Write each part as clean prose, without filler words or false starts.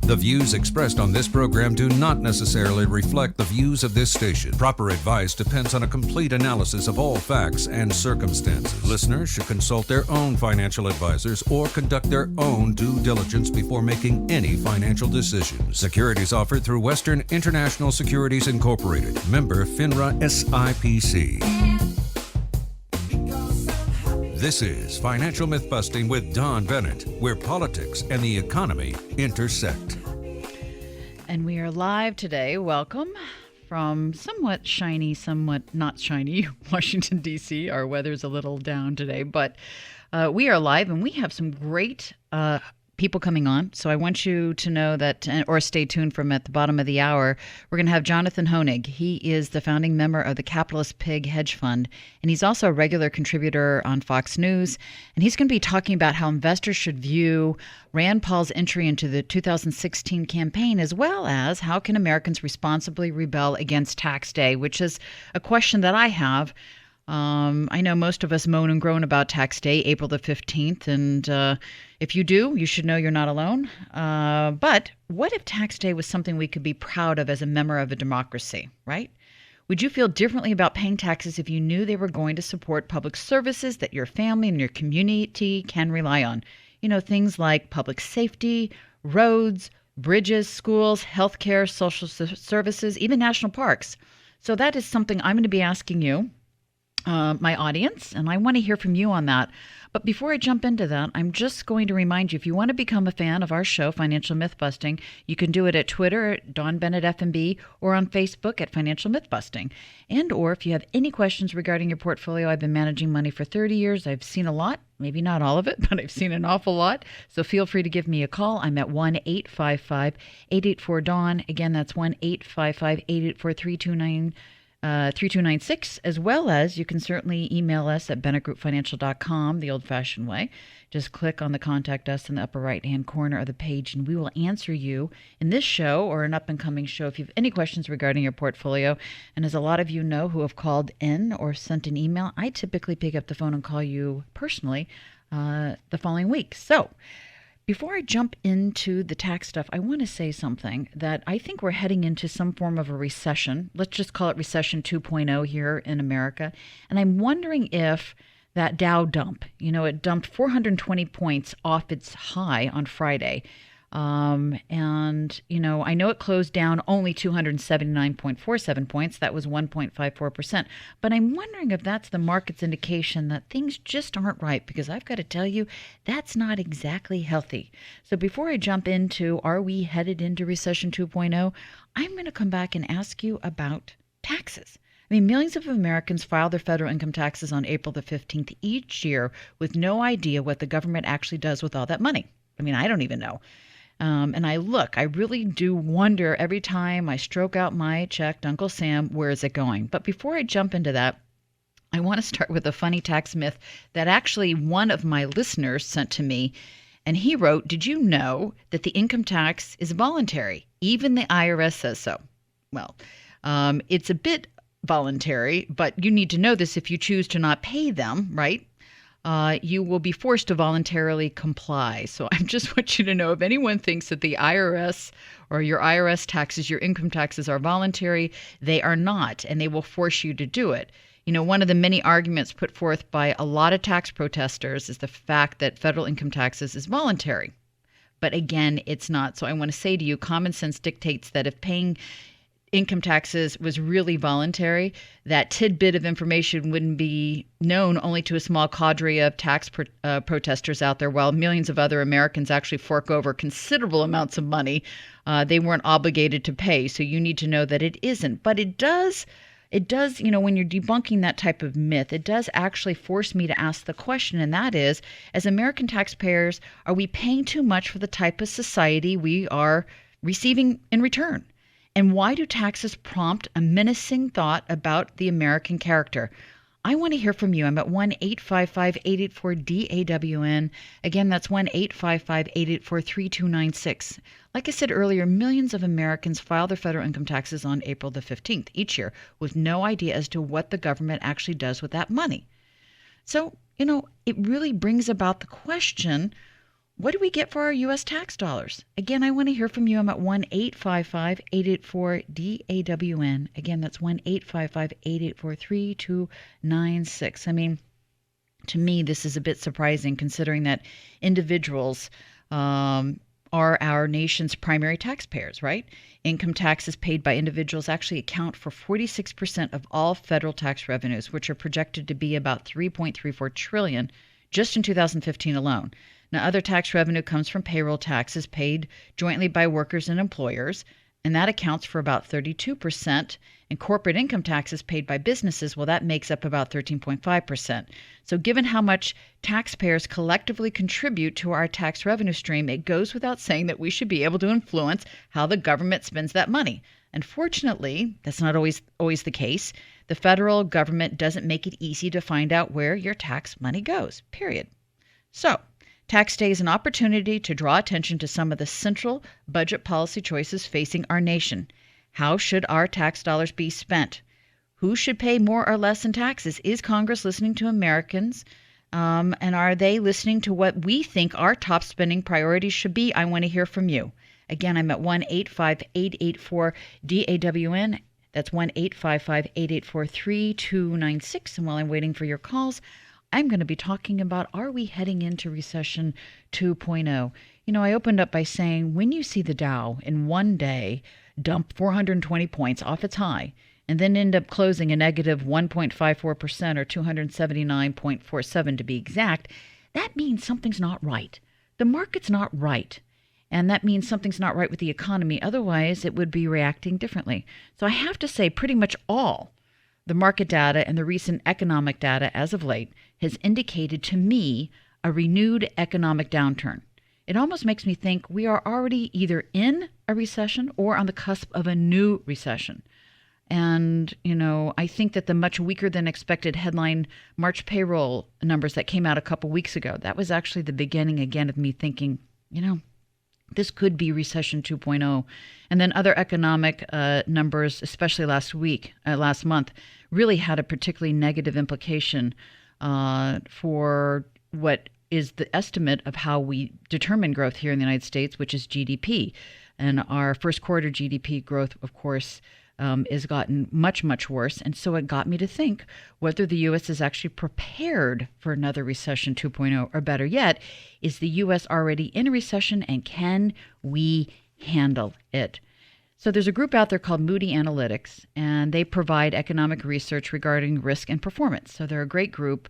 The views expressed on this program do not necessarily reflect the views of this station. Proper advice depends on a complete analysis of all facts and circumstances. Listeners should consult their own financial advisors or conduct their own due diligence before making any financial decisions. Securities offered through Western International Securities Incorporated. Member FINRA SIPC. This is Financial Myth-Busting with Don Bennett, where politics and the economy intersect. And we are live today. Welcome from somewhat shiny, somewhat not shiny Washington, D.C. Our weather's a little down today, but we are live and we have some great people coming on. So I want you to know that, or stay tuned from at the bottom of the hour, we're going to have Jonathan Honig. He is the founding member of the Capitalist Pig Hedge Fund, and he's also a regular contributor on Fox News. And he's going to be talking about how investors should view Rand Paul's entry into the 2016 campaign, as well as how can Americans responsibly rebel against tax day, which is a question that I have. I know most of us moan and groan about tax day, April the 15th, and if you do, you should know you're not alone. But what if tax day was something we could be proud of as a member of a democracy, right? Would you feel differently about paying taxes if you knew they were going to support public services that your family and your community can rely on? You know, things like public safety, roads, bridges, schools, healthcare, social services, even national parks. So that is something I'm going to be asking you, my audience, and I want to hear from you on that. But before I jump into that, I'm just going to remind you, if you want to become a fan of our show, Financial Myth-Busting, you can do it at Twitter, at Don Bennett FMB, or on Facebook at Financial Myth-Busting. And or if you have any questions regarding your portfolio, I've been managing money for 30 years. I've seen a lot, maybe not all of it, but I've seen an awful lot. So feel free to give me a call. I'm at 1-855-884-DAWN. Again, that's 1-855-884-3296, as well as you can certainly email us at bennettgroupfinancial.com the old-fashioned way. Just click on the Contact Us in the upper right-hand corner of the page, and we will answer you in this show or an up-and-coming show if you have any questions regarding your portfolio. And as a lot of you know who have called in or sent an email, I typically pick up the phone and call you personally the following week. So before I jump into the tax stuff, I want to say something that I think we're heading into some form of a recession. Let's just call it recession 2.0 here in America. And I'm wondering if that Dow dump, it dumped 420 points off its high on Friday. I know it closed down only 279.47 points. That was 1.54%. But I'm wondering if that's the market's indication that things just aren't right, because I've got to tell you, that's not exactly healthy. So before I jump into, are we headed into recession 2.0, I'm going to come back and ask you about taxes. I mean, millions of Americans file their federal income taxes on April the 15th each year with no idea what the government actually does with all that money. I mean, I don't even know. And I really do wonder every time I stroke out my check to Uncle Sam, where is it going? But before I jump into that, I want to start with a funny tax myth that actually one of my listeners sent to me. And he wrote, did you know that the income tax is voluntary? Even the IRS says so. Well, it's a bit voluntary, but you need to know this if you choose to not pay them, right? You will be forced to voluntarily comply. So I just want you to know, if anyone thinks that the IRS or your IRS taxes, your income taxes are voluntary, they are not, and they will force you to do it. One of the many arguments put forth by a lot of tax protesters is the fact that federal income taxes is voluntary. But again, it's not. So I want to say to you, common sense dictates that if paying income taxes was really voluntary, that tidbit of information wouldn't be known only to a small cadre of tax protesters out there, while millions of other Americans actually fork over considerable amounts of money they weren't obligated to pay. So you need to know that it isn't. But it does, when you're debunking that type of myth, it does actually force me to ask the question, and that is, as American taxpayers, are we paying too much for the type of society we are receiving in return? And why do taxes prompt a menacing thought about the American character? I want to hear from you. I'm at 1-855-884-DAWN. Again, that's 1-855-884-3296. Like I said earlier, millions of Americans file their federal income taxes on April the 15th each year with no idea as to what the government actually does with that money. So, it really brings about the question, what do we get for our U.S. tax dollars? Again, I want to hear from you. I'm at 1-855-884-DAWN. Again, that's 1-855-884-3296. I mean, to me, this is a bit surprising considering that individuals are our nation's primary taxpayers, right? Income taxes paid by individuals actually account for 46% of all federal tax revenues, which are projected to be about $3.34 trillion just in 2015 alone. Now, other tax revenue comes from payroll taxes paid jointly by workers and employers, and that accounts for about 32%. And corporate income taxes paid by businesses, well, that makes up about 13.5%. So given how much taxpayers collectively contribute to our tax revenue stream, it goes without saying that we should be able to influence how the government spends that money. Unfortunately, that's not always the case. The federal government doesn't make it easy to find out where your tax money goes, period. So tax day is an opportunity to draw attention to some of the central budget policy choices facing our nation. How should our tax dollars be spent? Who should pay more or less in taxes? Is Congress listening to Americans? And are they listening to what we think our top spending priorities should be? I want to hear from you. Again, I'm at 1-855-884-DAWN. That's 1-855-884-3296. And while I'm waiting for your calls, I'm going to be talking about, are we heading into recession 2.0? You know, I opened up by saying when you see the Dow in one day dump 420 points off its high and then end up closing a negative 1.54% or 279.47 to be exact, that means something's not right. The market's not right. And that means something's not right with the economy. Otherwise, it would be reacting differently. So I have to say pretty much all the market data and the recent economic data as of late has indicated to me a renewed economic downturn. It almost makes me think we are already either in a recession or on the cusp of a new recession. And, you know, I think that the much weaker than expected headline March payroll numbers that came out a couple weeks ago, that was actually the beginning again of me thinking, you know, this could be recession 2.0. And then other economic numbers, especially last month, really had a particularly negative implication for what is the estimate of how we determine growth here in the United States, which is GDP. And our first quarter GDP growth, of course, has gotten much, much worse. And so it got me to think whether the U.S. is actually prepared for another recession 2.0, or better yet, is the U.S. already in a recession and can we handle it? So there's a group out there called Moody Analytics, and they provide economic research regarding risk and performance. So they're a great group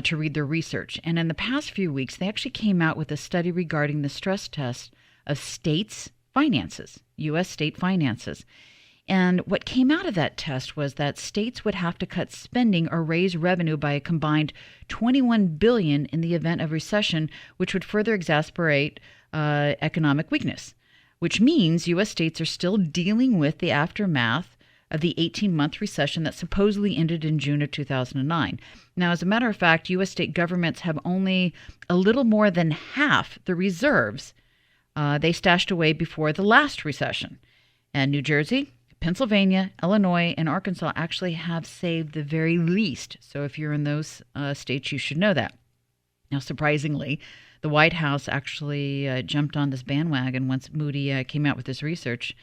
to read their research. And in the past few weeks, they actually came out with a study regarding the stress test of states' finances, U.S. state finances. And what came out of that test was that states would have to cut spending or raise revenue by a combined $21 billion in the event of recession, which would further exacerbate economic weakness, which means U.S. states are still dealing with the aftermath of the 18-month recession that supposedly ended in June of 2009. Now, as a matter of fact, U.S. state governments have only a little more than half the reserves they stashed away before the last recession. And New Jersey, Pennsylvania, Illinois, and Arkansas actually have saved the very least. So if you're in those states, you should know that. Now, surprisingly, the White House actually jumped on this bandwagon once Moody came out with this research.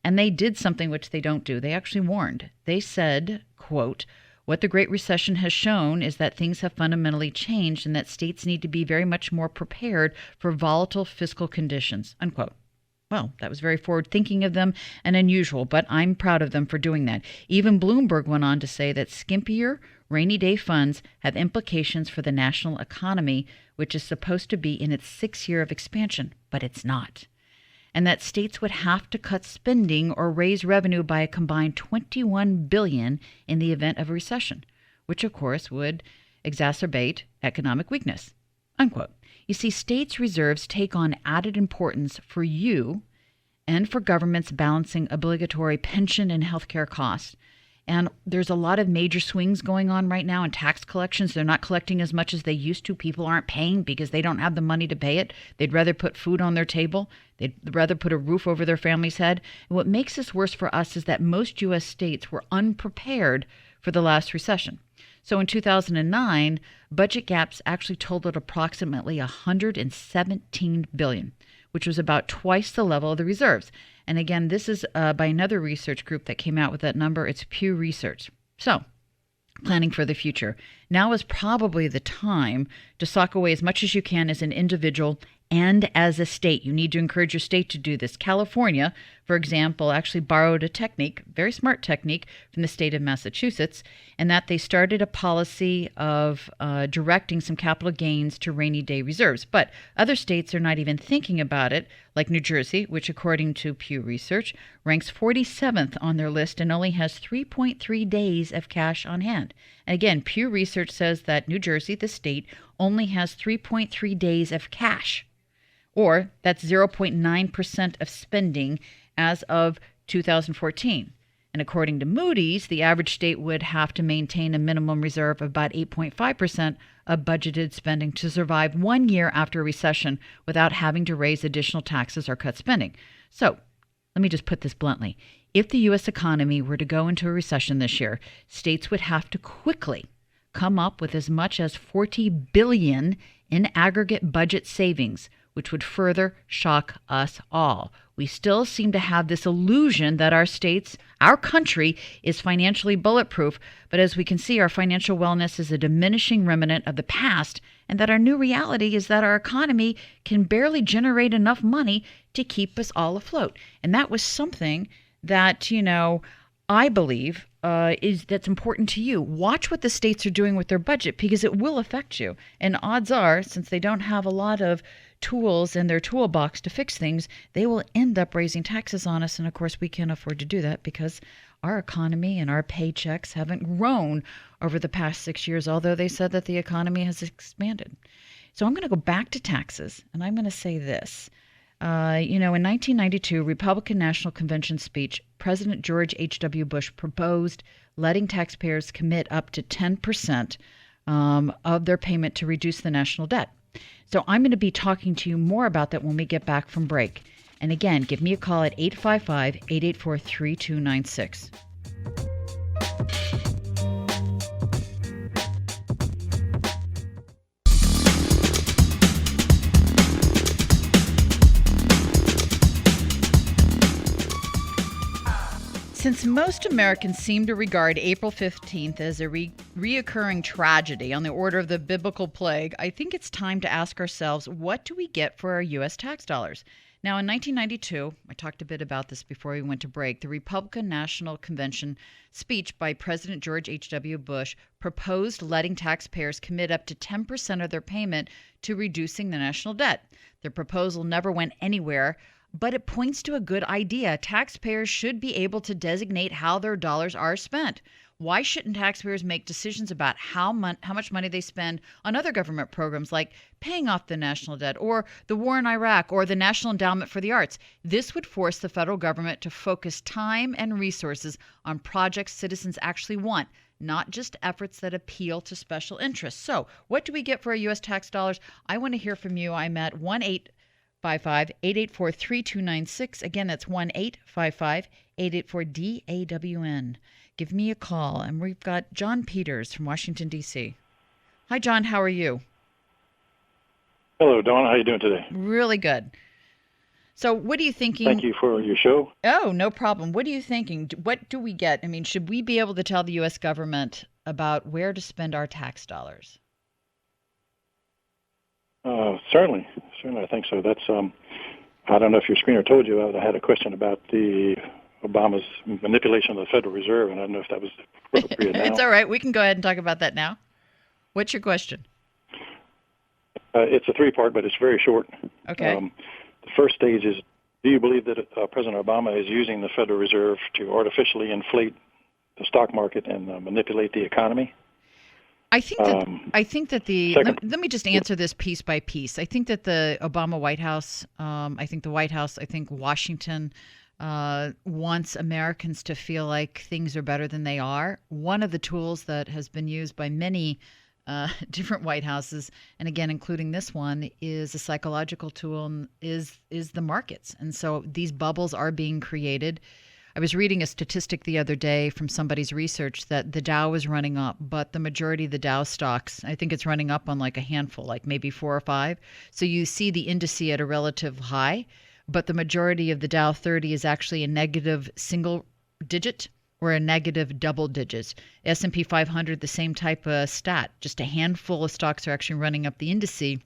And they did something which they don't do. They actually warned. They said, quote, "What the Great Recession has shown is that things have fundamentally changed and that states need to be very much more prepared for volatile fiscal conditions," unquote. Well, that was very forward-thinking of them and unusual, but I'm proud of them for doing that. Even Bloomberg went on to say that skimpier rainy day funds have implications for the national economy, which is supposed to be in its 6th year of expansion, but it's not. And that states would have to cut spending or raise revenue by a combined $21 billion in the event of a recession, which of course would exacerbate economic weakness, unquote. You see, states' reserves take on added importance for you and for governments balancing obligatory pension and healthcare costs. And there's a lot of major swings going on right now in tax collections. They're not collecting as much as they used to. People aren't paying because they don't have the money to pay it. They'd rather put food on their table. They'd rather put a roof over their family's head. And what makes this worse for us is that most U.S. states were unprepared for the last recession. So in 2009, budget gaps actually totaled approximately $117 billion, which was about twice the level of the reserves. And again, this is by another research group that came out with that number. It's Pew Research. So, planning for the future. Now is probably the time to sock away as much as you can as an individual and as a state. You need to encourage your state to do this. California, for example, actually borrowed a technique, very smart technique, from the state of Massachusetts, and that they started a policy of directing some capital gains to rainy day reserves. But other states are not even thinking about it, like New Jersey, which according to Pew Research ranks 47th on their list and only has 3.3 days of cash on hand. And again, Pew Research says that New Jersey, the state, only has 3.3 days of cash, or that's 0.9% of spending as of 2014. And according to Moody's, the average state would have to maintain a minimum reserve of about 8.5% of budgeted spending to survive 1 year after a recession without having to raise additional taxes or cut spending. So let me just put this bluntly. If the U.S. economy were to go into a recession this year, states would have to quickly come up with as much as $40 billion in aggregate budget savings, which would further shock us all. We still seem to have this illusion that our states, our country, is financially bulletproof, but as we can see, our financial wellness is a diminishing remnant of the past, and that our new reality is that our economy can barely generate enough money to keep us all afloat. And that was something that, I believe that's important to you. Watch what the states are doing with their budget, because it will affect you. And odds are, since they don't have a lot of tools in their toolbox to fix things, they will end up raising taxes on us. And of course, we can't afford to do that because our economy and our paychecks haven't grown over the past 6 years, although they said that the economy has expanded. So I'm going to go back to taxes, and I'm going to say this. In 1992 Republican National Convention speech, President George H.W. Bush proposed letting taxpayers commit up to 10% of their payment to reduce the national debt. So I'm going to be talking to you more about that when we get back from break. And again, give me a call at 855-884-3296. Since most Americans seem to regard April 15th as a reoccurring tragedy on the order of the biblical plague, I think it's time to ask ourselves, what do we get for our U.S. tax dollars? Now, in 1992, I talked a bit about this before we went to break, the Republican National Convention speech by President George H.W. Bush proposed letting taxpayers commit up to 10% of their payment to reducing the national debt. Their proposal never went anywhere, but it points to a good idea. Taxpayers should be able to designate how their dollars are spent. Why shouldn't taxpayers make decisions about how much money they spend on other government programs like paying off the national debt or the war in Iraq or the National Endowment for the Arts? This would force the federal government to focus time and resources on projects citizens actually want, not just efforts that appeal to special interests. So what do we get for our U.S. tax dollars? I want to hear from you. I'm at 1-855-884-3296. Again, that's 1-855-884-DAWN. Give me a call. And we've got John Peters from Washington, D.C. Hi, John. How are you? Hello, Dawn. How are you doing today? Really good. So what are you thinking? Thank you for your show. Oh, no problem. What are you thinking? What do we get? I mean, should we be able to tell the U.S. government about where to spend our tax dollars? Certainly, I think so. That's I don't know if your screener told you. I had a question about the Obama's manipulation of the Federal Reserve, and I don't know if that was appropriate now. It's all right. We can go ahead and talk about that now. What's your question? It's a three-part, but it's very short. Okay. The first stage is, do you believe that President Obama is using the Federal Reserve to artificially inflate the stock market and manipulate the economy? I think that let me just answer this piece by piece. I think that the Obama White House, I think Washington wants Americans to feel like things are better than they are. One of the tools that has been used by many different White Houses, and again, including this one, is a psychological tool, and is the markets. And so these bubbles are being created. I was reading a statistic the other day from somebody's research that the Dow is running up, but the majority of the Dow stocks, I think it's running up on like a handful, like maybe 4 or 5. So you see the indice at a relative high, but the majority of the Dow 30 is actually a negative single digit or a negative double digits. S&P 500, the same type of stat. Just a handful of stocks are actually running up the indice,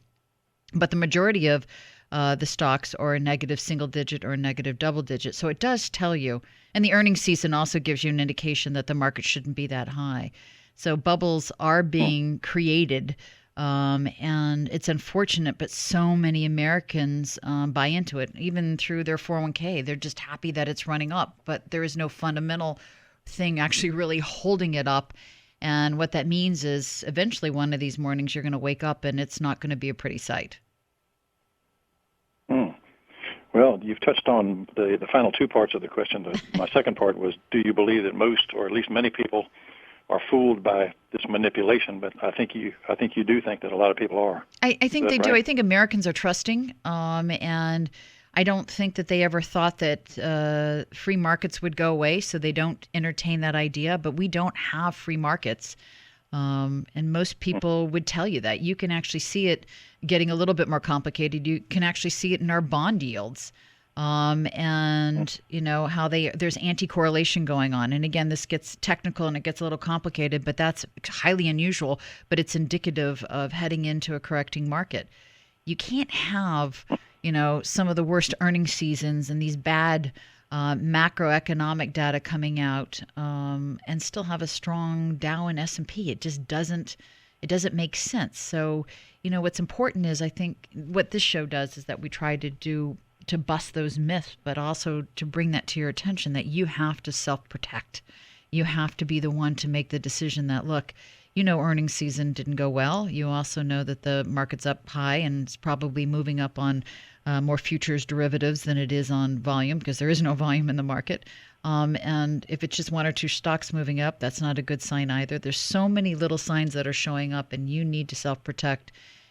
but the majority of the stocks are a negative single digit or a negative double digit. So it does tell you, and the earnings season also gives you an indication that the market shouldn't be that high. So bubbles are being created, and it's unfortunate, but so many Americans buy into it, even through their 401k. They're just happy that it's running up, but there is no fundamental thing actually really holding it up. And what that means is eventually one of these mornings you're going to wake up and it's not going to be a pretty sight. Well, you've touched on the final two parts of the question. My second part was, do you believe that most, or at least many people, are fooled by this manipulation? But I think you do think that a lot of people are. I think they do. Right? I think Americans are trusting, and I don't think that they ever thought that free markets would go away, so they don't entertain that idea. But we don't have free markets. And most people would tell you that. You can actually see it getting a little bit more complicated. You can actually see it in our bond yields. And you know how there's anti-correlation going on. And again, this gets technical and it gets a little complicated, but that's highly unusual, but it's indicative of heading into a correcting market. You can't have, some of the worst earnings seasons and these bad macroeconomic data coming out and still have a strong Dow and S&P. It just doesn't make sense. So, what's important is, I think what this show does is that we try to bust those myths, but also to bring that to your attention that you have to self-protect. You have to be the one to make the decision that, look, earnings season didn't go well. You also know that the market's up high and it's probably moving up on more futures derivatives than it is on volume, because there is no volume in the market. And if it's just one or two stocks moving up, that's not a good sign either. There's so many little signs that are showing up, and you need to self-protect.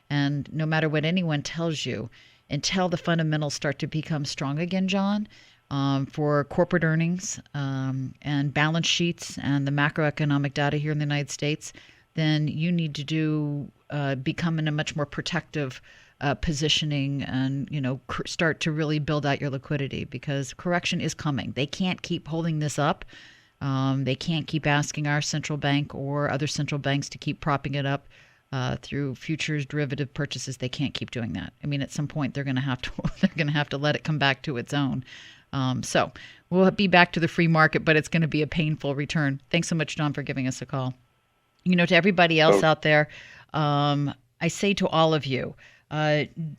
And no matter what anyone tells you, until the fundamentals start to become strong again, John, for corporate earnings and balance sheets and the macroeconomic data here in the United States, then you need to become in a much more protective positioning and, start to really build out your liquidity, because correction is coming. They can't keep holding this up. They can't keep asking our central bank or other central banks to keep propping it up through futures derivative purchases. They can't keep doing that. I mean, at some point they're going to have to let it come back to its own. So we'll be back to the free market, but it's going to be a painful return. Thanks so much, John, for giving us a call. To everybody else out there, I say to all of you,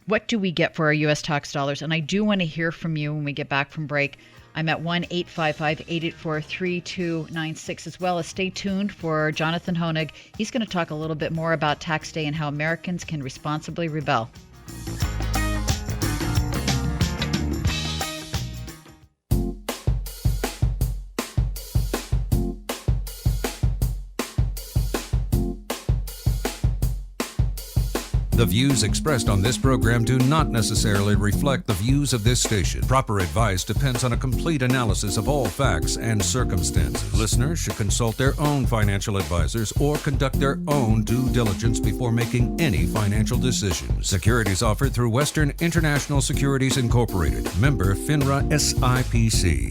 what do we get for our U.S. tax dollars? And I do want to hear from you when we get back from break. I'm at 1-855-884-3296, as well as stay tuned for Jonathan Honig. He's going to talk a little bit more about tax day and how Americans can responsibly rebel. The views expressed on this program do not necessarily reflect the views of this station. Proper advice depends on a complete analysis of all facts and circumstances. Listeners should consult their own financial advisors or conduct their own due diligence before making any financial decisions. Securities offered through Western International Securities Incorporated. Member FINRA SIPC.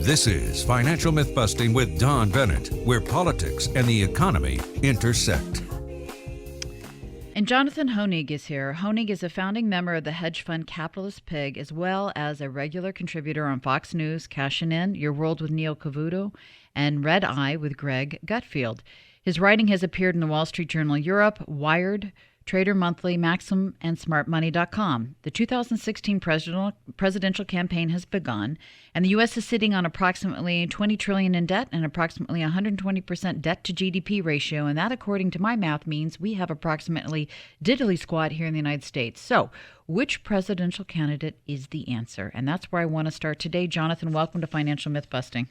This is Financial Myth-Busting with Don Bennett, where politics and the economy intersect. And Jonathan Honig is here. Honig is a founding member of the hedge fund Capitalist Pig, as well as a regular contributor on Fox News, Cashin' In, Your World with Neil Cavuto, and Red Eye with Greg Gutfield. His writing has appeared in the Wall Street Journal Europe, Wired, Trader Monthly, Maxim, and SmartMoney.com. The 2016 presidential campaign has begun, and the U.S. is sitting on approximately $20 trillion in debt and approximately 120% debt to GDP ratio, and that, according to my math, means we have approximately diddly squat here in the United States. So, which presidential candidate is the answer? And that's where I want to start today. Jonathan, welcome to Financial Myth-Busting.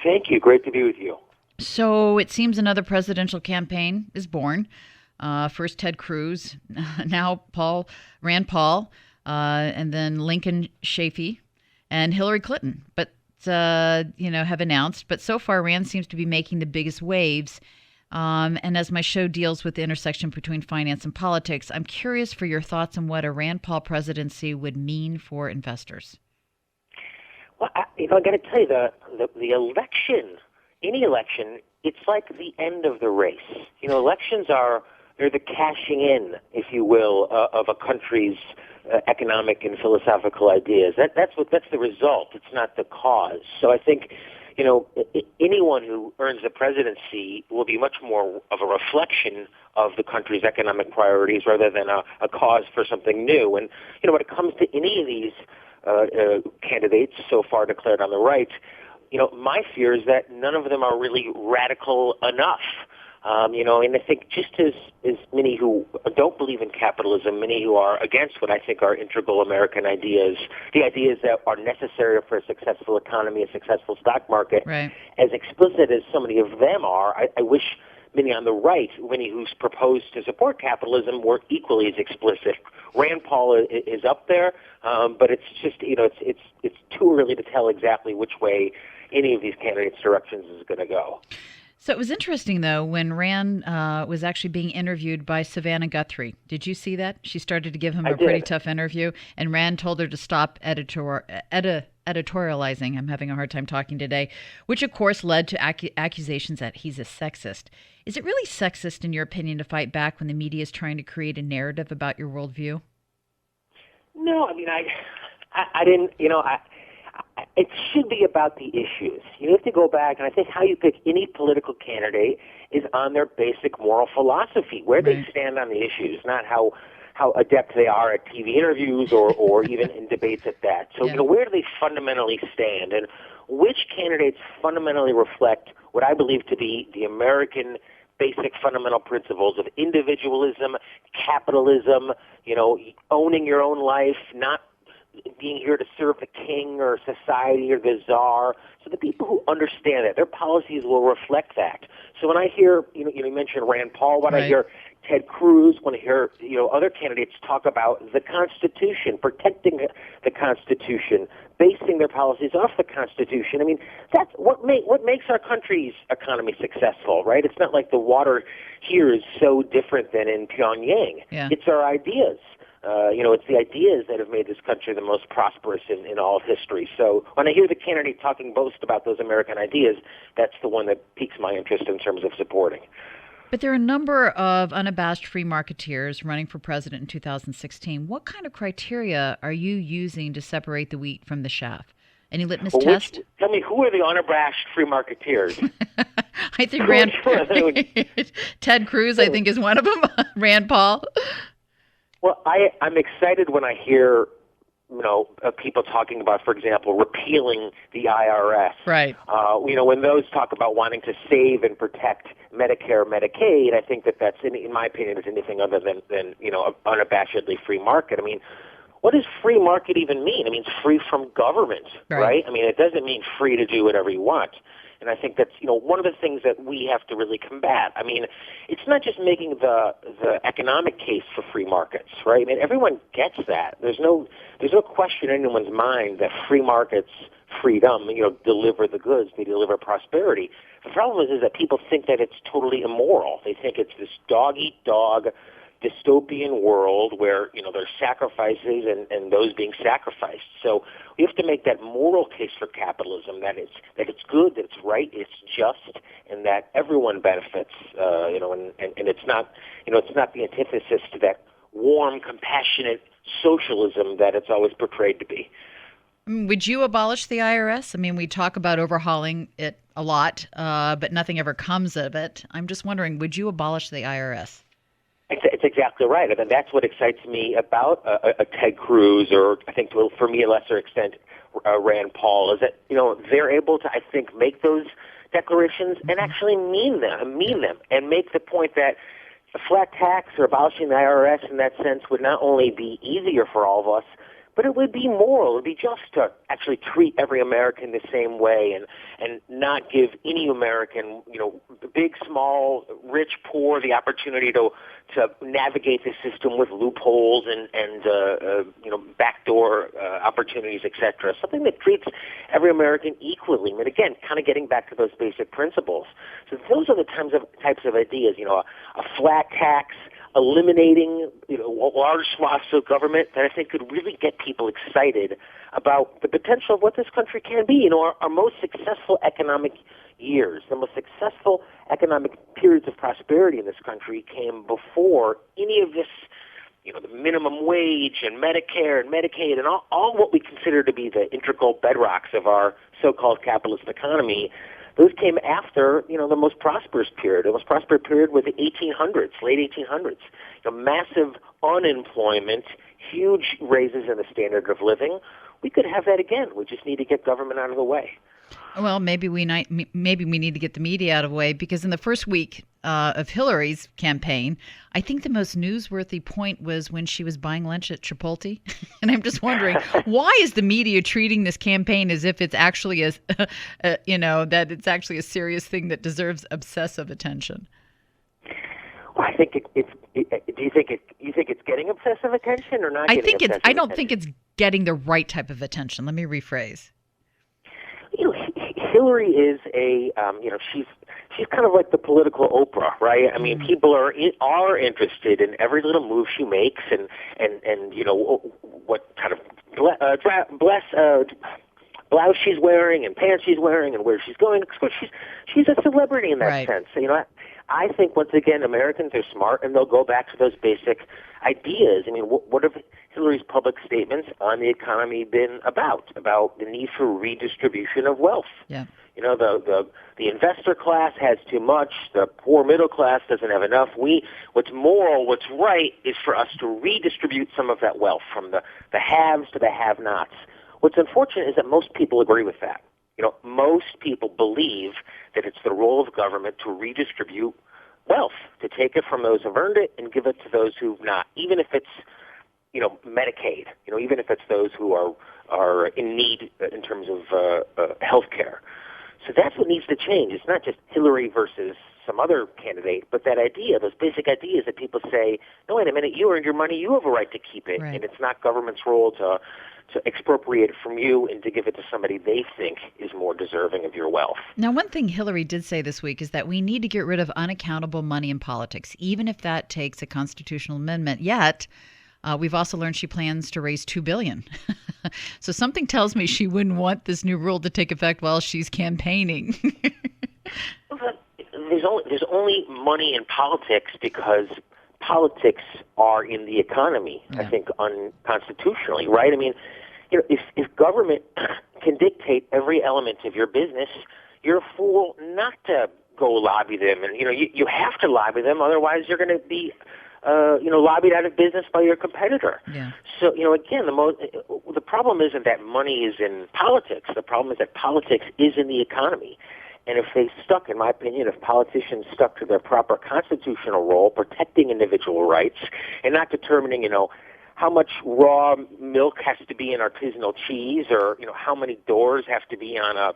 Thank you. Great to be with you. So, it seems another presidential campaign is born. First Ted Cruz, now Rand Paul, and then Lincoln Chafee. and Hillary Clinton, but have announced. But so far, Rand seems to be making the biggest waves. And as my show deals with the intersection between finance and politics, I'm curious for your thoughts on what a Rand Paul presidency would mean for investors. Well, I got to tell you, the election, any election, it's like the end of the race. Elections they're the cashing in, if you will, of a country's economic and philosophical ideas. That's the result. It's not the cause. So I think, anyone who earns the presidency will be much more of a reflection of the country's economic priorities rather than a cause for something new. And, when it comes to any of these candidates so far declared on the right, my fear is that none of them are really radical enough. And I think just as many who don't believe in capitalism, many who are against what I think are integral American ideas, the ideas that are necessary for a successful economy, a successful stock market, right, as explicit as so many of them are, I wish many on the right, many who propose to support capitalism, were equally as explicit. Rand Paul is up there, but it's just, it's too early to tell exactly which way any of these candidates' directions is going to go. So it was interesting, though, when Rand was actually being interviewed by Savannah Guthrie. Did you see that? She started to give him a pretty tough interview, and Rand told her to stop editorializing. I'm having a hard time talking today, which, of course, led to accusations that he's a sexist. Is it really sexist, in your opinion, to fight back when the media is trying to create a narrative about your worldview? No, I mean, I didn't, it should be about the issues. You have to go back, and I think how you pick any political candidate is on their basic moral philosophy, where they stand on the issues, not how adept they are at TV interviews or even in debates at that. So, where do they fundamentally stand, and which candidates fundamentally reflect what I believe to be the American basic fundamental principles of individualism, capitalism, owning your own life, not being here to serve the king or society or the czar. So the people who understand that, their policies will reflect that. So when I hear, you mentioned Rand Paul, when I hear Ted Cruz, when I hear, other candidates talk about the Constitution, protecting the Constitution, basing their policies off the Constitution. I mean, that's what makes our country's economy successful, right? It's not like the water here is so different than in Pyongyang. Yeah. It's our ideas. It's the ideas that have made this country the most prosperous in all of history. So when I hear the candidate talking boast about those American ideas, that's the one that piques my interest in terms of supporting. But there are a number of unabashed free marketeers running for president in 2016. What kind of criteria are you using to separate the wheat from the chaff? Any litmus test? Tell me, who are the unabashed free marketeers? I think Ted Cruz, I think, is one of them. Rand Paul. Well, I'm excited when I hear, people talking about, for example, repealing the IRS. Right. When those talk about wanting to save and protect Medicare, Medicaid, I think that's, in my opinion, is anything other than unabashedly free market. I mean, what does free market even mean? It means free from government, right? I mean, it doesn't mean free to do whatever you want. And I think that's, one of the things that we have to really combat. I mean, it's not just making the economic case for free markets, right? I mean, everyone gets that. There's no question in anyone's mind that free markets, freedom, deliver the goods, they deliver prosperity. The problem is that people think that it's totally immoral. They think it's this dog-eat-dog dystopian world where, there's sacrifices and those being sacrificed. So we have to make that moral case for capitalism, that it's good, that it's right, it's just, and that everyone benefits, and it's not, it's not the antithesis to that warm, compassionate socialism that it's always portrayed to be. Would you abolish the IRS? I mean, we talk about overhauling it a lot, but nothing ever comes of it. I'm just wondering, would you abolish the IRS? It's exactly right. I mean, that's what excites me about a Ted Cruz, or I think for me, a lesser extent, Rand Paul, is that, they're able to, I think, make those declarations and actually mean them, and make the point that a flat tax or abolishing the IRS in that sense would not only be easier for all of us, But it would be moral, it would be just to actually treat every American the same way and not give any American, big, small, rich, poor, the opportunity to navigate the system with loopholes and backdoor opportunities, etc. Something that treats every American equally. And again, kind of getting back to those basic principles. So those are the types of ideas, a flat tax, eliminating large swaths of government that I think could really get people excited about the potential of what this country can be. Our most successful economic years, the most successful economic periods of prosperity in this country came before any of this, the minimum wage and Medicare and Medicaid and all what we consider to be the integral bedrocks of our so-called capitalist economy. Those came after, the most prosperous period. The most prosperous period was the 1800s, late 1800s. Massive unemployment, huge raises in the standard of living. We could have that again. We just need to get government out of the way. Well, maybe we need to get the media out of the way, because in the first week of Hillary's campaign, I think the most newsworthy point was when she was buying lunch at Chipotle. And I'm just wondering, why is the media treating this campaign as if it's actually that it's actually a serious thing that deserves obsessive attention? Well, I think do you think it's getting obsessive attention or not? I don't think it's getting the right type of attention. Let me rephrase. Hillary is she's kind of like the political Oprah, right? I mean, people are interested in every little move she makes, and what kind of blouse she's wearing and pants she's wearing and where she's going. She's a celebrity in that sense. I think once again Americans are smart and they'll go back to those basic ideas. I mean, what have Hillary's public statements on the economy been about? About the need for redistribution of wealth. Yeah. The investor class has too much. The poor middle class doesn't have enough. What's moral, what's right, is for us to redistribute some of that wealth from the haves to the have-nots. What's unfortunate is that most people agree with that. Most people believe that it's the role of government to redistribute wealth, to take it from those who've earned it and give it to those who've not, even if it's, Medicaid, even if it's those who are in need in terms of health care. So that's what needs to change. It's not just Hillary versus some other candidate, but that idea, those basic ideas that people say, no, wait a minute, you earned your money, you have a right to keep it, right. And it's not government's role to expropriate it from you and to give it to somebody they think is more deserving of your wealth. Now, one thing Hillary did say this week is that we need to get rid of unaccountable money in politics, even if that takes a constitutional amendment. Yet, we've also learned she plans to raise $2 billion. So something tells me she wouldn't want this new rule to take effect while she's campaigning. There's only money in politics because politics are in the economy, I think, unconstitutionally, right? I mean, if government can dictate every element of your business, you're a fool not to go lobby them. And, you have to lobby them, otherwise you're going to be lobbied out of business by your competitor. Yeah. So, again, the problem isn't that money is in politics. The problem is that politics is in the economy. And if in my opinion, if politicians stuck to their proper constitutional role, protecting individual rights and not determining, how much raw milk has to be in artisanal cheese or, how many doors have to be on a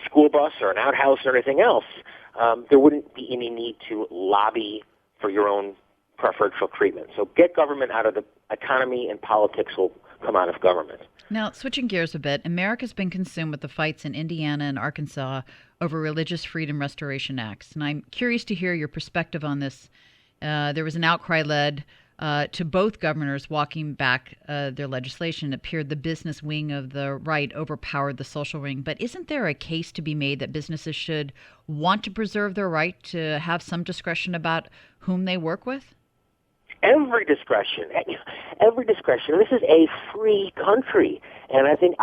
school bus or an outhouse or anything else, there wouldn't be any need to lobby for your own preferential treatment. So get government out of the economy, and politics will come out of government. Now, switching gears a bit, America's been consumed with the fights in Indiana and Arkansas over Religious Freedom Restoration Acts, and I'm curious to hear your perspective on this. There was an outcry led to both governors walking back their legislation. It appeared the business wing of the right overpowered the social wing. But isn't there a case to be made that businesses should want to preserve their right to have some discretion about whom they work with? Every discretion. This is a free country, and I think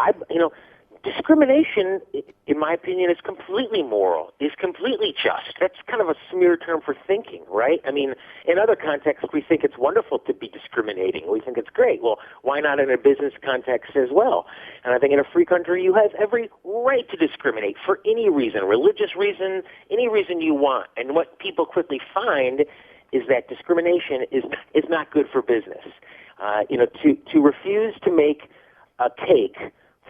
discrimination, in my opinion, is completely moral, is completely just. That's kind of a smear term for thinking, right? I mean, in other contexts, we think it's wonderful to be discriminating. We think it's great. Well, why not in a business context as well? And I think in a free country, you have every right to discriminate for any reason, religious reason, any reason you want. And what people quickly find is that discrimination is not good for business. To refuse to make a cake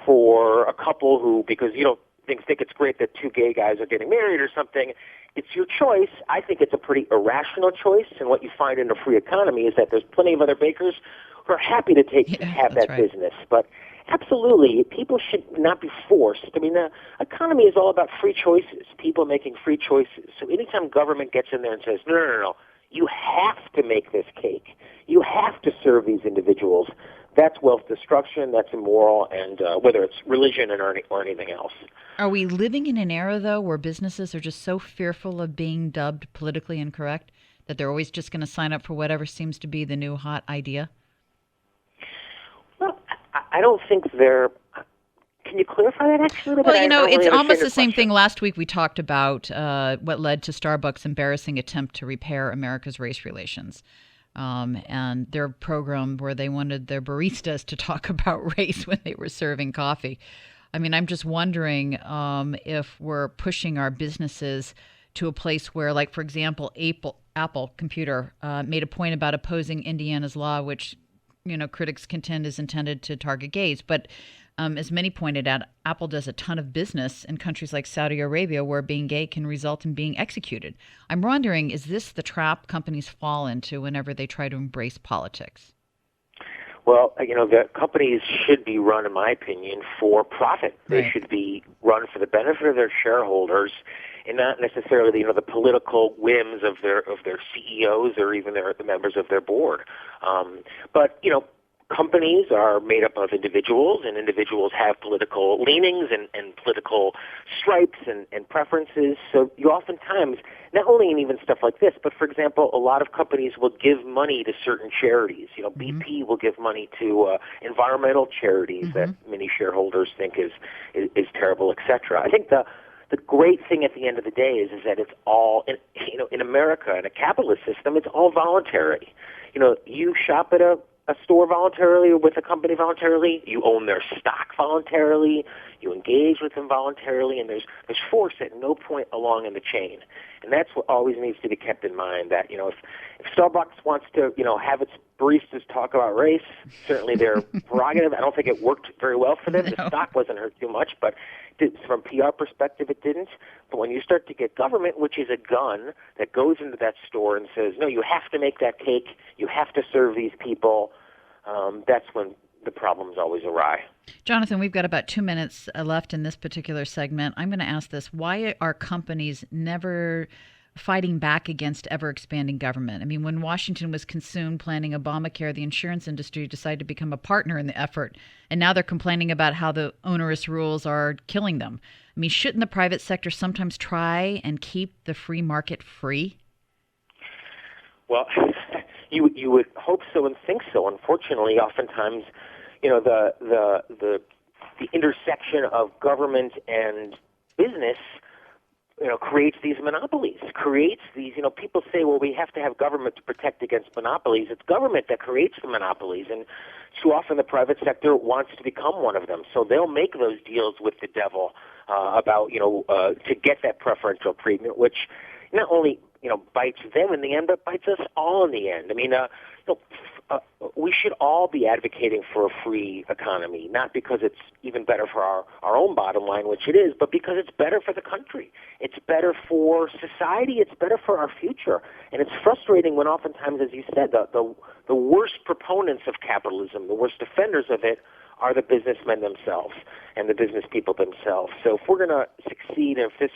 for a couple who, because you don't think it's great that two gay guys are getting married or something, it's your choice. I think it's a pretty irrational choice, and what you find in a free economy is that there's plenty of other bakers who are happy to have that business. But absolutely, people should not be forced. I mean, the economy is all about free choices, people making free choices. So anytime government gets in there and says, no, you have to make this cake, you have to serve these individuals, that's wealth destruction, that's immoral, and whether it's religion or anything else. Are we living in an era, though, where businesses are just so fearful of being dubbed politically incorrect that they're always just going to sign up for whatever seems to be the new hot idea? Well, I don't think they're... Can you clarify that actually? Well, it's almost the same thing. Last week we talked about what led to Starbucks' embarrassing attempt to repair America's race relations. And their program where they wanted their baristas to talk about race when they were serving coffee. I mean, I'm just wondering if we're pushing our businesses to a place where, like, for example, Apple Computer made a point about opposing Indiana's law, which, critics contend is intended to target gays. But as many pointed out, Apple does a ton of business in countries like Saudi Arabia where being gay can result in being executed. I'm wondering, is this the trap companies fall into whenever they try to embrace politics? Well, the companies should be run, in my opinion, for profit. They should be run for the benefit of their shareholders and not necessarily, the political whims of their CEOs or even the members of their board. But companies are made up of individuals, and individuals have political leanings and political stripes and preferences. So you oftentimes, not only in even stuff like this, but for example, a lot of companies will give money to certain charities. BP will give money to environmental charities that many shareholders think is terrible, etc. I think the great thing at the end of the day is that it's all, in America, in a capitalist system, it's all voluntary. You shop at a store voluntarily or with a company voluntarily, you own their stock voluntarily, you engage with them voluntarily, and there's force at no point along in the chain. And that's what always needs to be kept in mind, that, if Starbucks wants to, have its baristas talk about race, certainly their prerogative. I don't think it worked very well for them. No. The stock wasn't hurt too much, but from PR perspective, it didn't. But when you start to get government, which is a gun that goes into that store and says, no, you have to make that cake, you have to serve these people, that's when the problem's always awry. Jonathan, we've got about 2 minutes left in this particular segment. I'm going to ask this. Why are companies never fighting back against ever-expanding government? I mean, when Washington was consumed planning Obamacare, the insurance industry decided to become a partner in the effort, and now they're complaining about how the onerous rules are killing them. I mean, shouldn't the private sector sometimes try and keep the free market free? Well, you would hope so and think so. Unfortunately, oftentimes, the intersection of government and business, creates these monopolies, creates these, people say, well, we have to have government to protect against monopolies. It's government that creates the monopolies, and too often the private sector wants to become one of them. So they'll make those deals with the devil about, to get that preferential treatment, which not only, bites them in the end, but bites us all in the end. I mean, we should all be advocating for a free economy, not because it's even better for our own bottom line, which it is, but because it's better for the country. It's better for society. It's better for our future. And it's frustrating when oftentimes, as you said, the worst proponents of capitalism, the worst defenders of it, are the businessmen themselves and the business people themselves. So if we're going to succeed, if this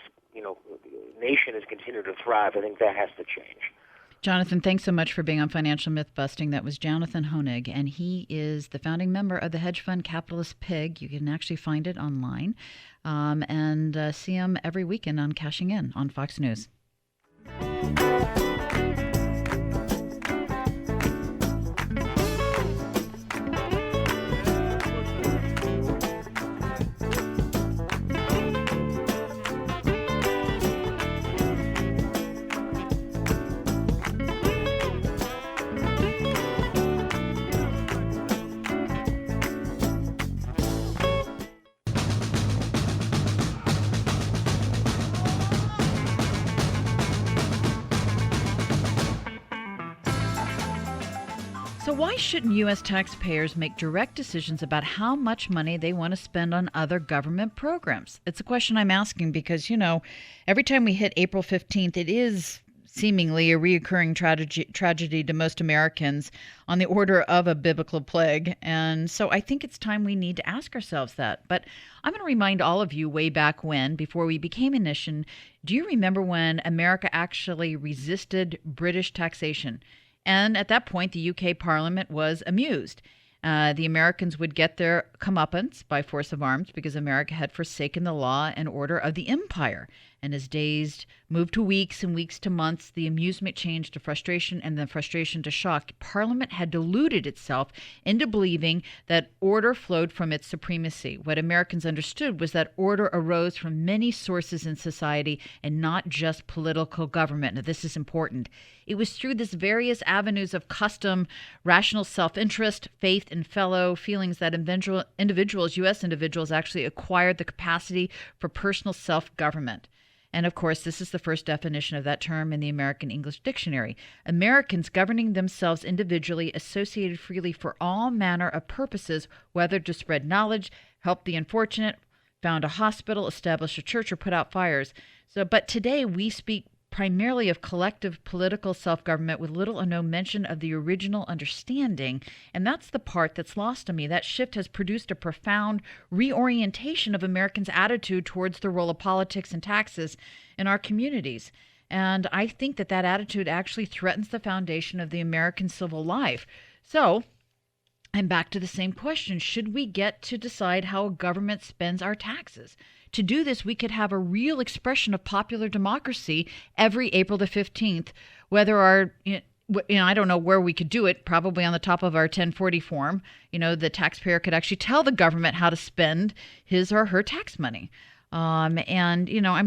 nation is continuing to thrive, I think that has to change. Jonathan, thanks so much for being on Financial Myth Busting. That was Jonathan Honig, and he is the founding member of the hedge fund Capitalist Pig. You can actually find it online and see him every weekend on Cashing In on Fox News. So why shouldn't U.S. taxpayers make direct decisions about how much money they want to spend on other government programs? It's a question I'm asking because, every time we hit April 15th, it is seemingly a reoccurring tragedy to most Americans on the order of a biblical plague. And so I think it's time we need to ask ourselves that. But I'm going to remind all of you way back when, before we became a nation, do you remember when America actually resisted British taxation? And at that point, the UK Parliament was amused. The Americans would get their comeuppance by force of arms because America had forsaken the law and order of the empire. And as days moved to weeks and weeks to months, the amusement changed to frustration and then frustration to shock. Parliament had deluded itself into believing that order flowed from its supremacy. What Americans understood was that order arose from many sources in society and not just political government. Now, this is important. It was through these various avenues of custom, rational self-interest, faith, and fellow feelings that individuals, U.S. individuals, actually acquired the capacity for personal self-government. And of course, this is the first definition of that term in the American English Dictionary. Americans governing themselves individually, associated freely for all manner of purposes, whether to spread knowledge, help the unfortunate, found a hospital, establish a church, or put out fires. But today we speak primarily of collective political self-government with little or no mention of the original understanding. And that's the part that's lost to me. That shift has produced a profound reorientation of Americans' attitude towards the role of politics and taxes in our communities. And I think that attitude actually threatens the foundation of the American civil life. So I'm back to the same question. Should we get to decide how a government spends our taxes? To do this, we could have a real expression of popular democracy every April the 15th, whether I don't know where we could do it, probably on the top of our 1040 form. The taxpayer could actually tell the government how to spend his or her tax money. I'm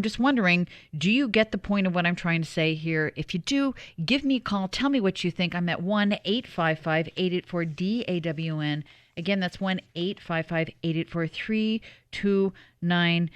just wondering, do you get the point of what I'm trying to say here? If you do, give me a call. Tell me what you think. I'm at 1-855-884-DAWN. Again, that's 1-855-884-3296.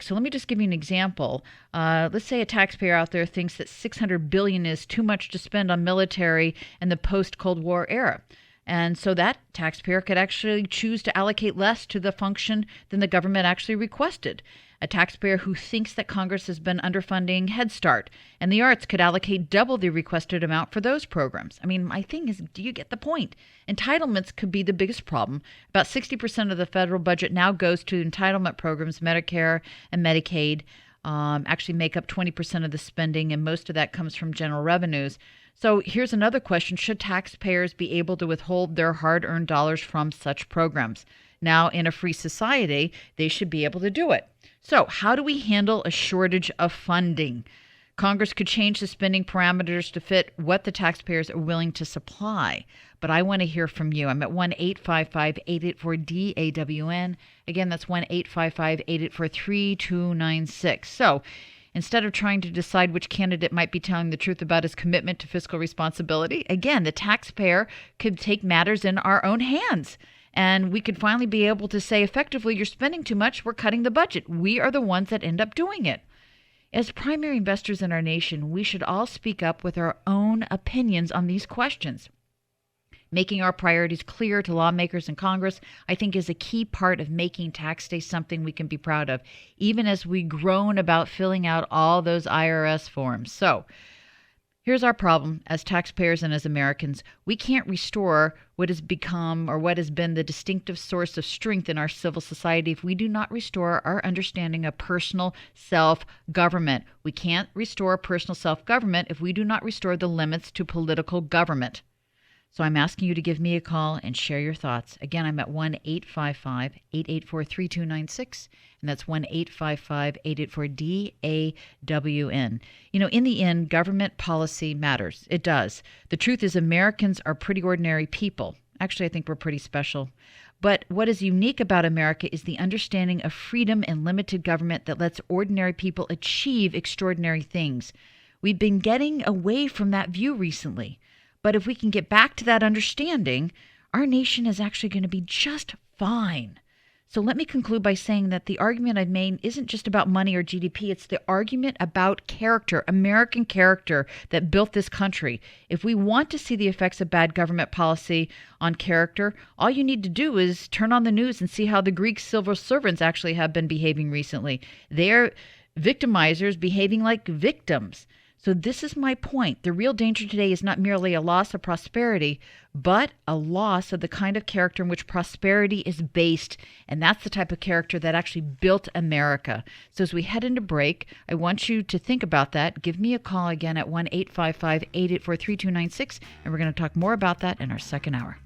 So let me just give you an example. Let's say a taxpayer out there thinks that $600 billion is too much to spend on military in the post-Cold War era. And so that taxpayer could actually choose to allocate less to the function than the government actually requested. A taxpayer who thinks that Congress has been underfunding Head Start and the arts could allocate double the requested amount for those programs. My thing is, do you get the point? Entitlements could be the biggest problem. About 60% of the federal budget now goes to entitlement programs. Medicare and Medicaid actually make up 20% of the spending, and most of that comes from general revenues. So here's another question. Should taxpayers be able to withhold their hard-earned dollars from such programs? Now, in a free society, they should be able to do it. So how do we handle a shortage of funding? Congress could change the spending parameters to fit what the taxpayers are willing to supply. But I want to hear from you. I'm at 1-855-884-DAWN. Again, that's 1-855-884-3296. So instead of trying to decide which candidate might be telling the truth about his commitment to fiscal responsibility, again, the taxpayer could take matters in our own hands. And we could finally be able to say, effectively, you're spending too much, we're cutting the budget. We are the ones that end up doing it. As primary investors in our nation, we should all speak up with our own opinions on these questions. Making our priorities clear to lawmakers in Congress, I think, is a key part of making tax day something we can be proud of, even as we groan about filling out all those IRS forms. So here's our problem as taxpayers and as Americans. We can't restore what has become or what has been the distinctive source of strength in our civil society if we do not restore our understanding of personal self-government. We can't restore personal self-government if we do not restore the limits to political government. So I'm asking you to give me a call and share your thoughts. Again, I'm at 1-855-884-3296, and that's 1-855-884-DAWN. In the end, government policy matters. It does. The truth is Americans are pretty ordinary people. Actually, I think we're pretty special. But what is unique about America is the understanding of freedom and limited government that lets ordinary people achieve extraordinary things. We've been getting away from that view recently. But if we can get back to that understanding, our nation is actually going to be just fine. So let me conclude by saying that the argument I've made isn't just about money or GDP. It's the argument about character, American character that built this country. If we want to see the effects of bad government policy on character, all you need to do is turn on the news and see how the Greek civil servants actually have been behaving recently. They're victimizers behaving like victims. So this is my point. The real danger today is not merely a loss of prosperity, but a loss of the kind of character in which prosperity is based. And that's the type of character that actually built America. So as we head into break, I want you to think about that. Give me a call again at 1-855-884-3296, and we're going to talk more about that in our second hour.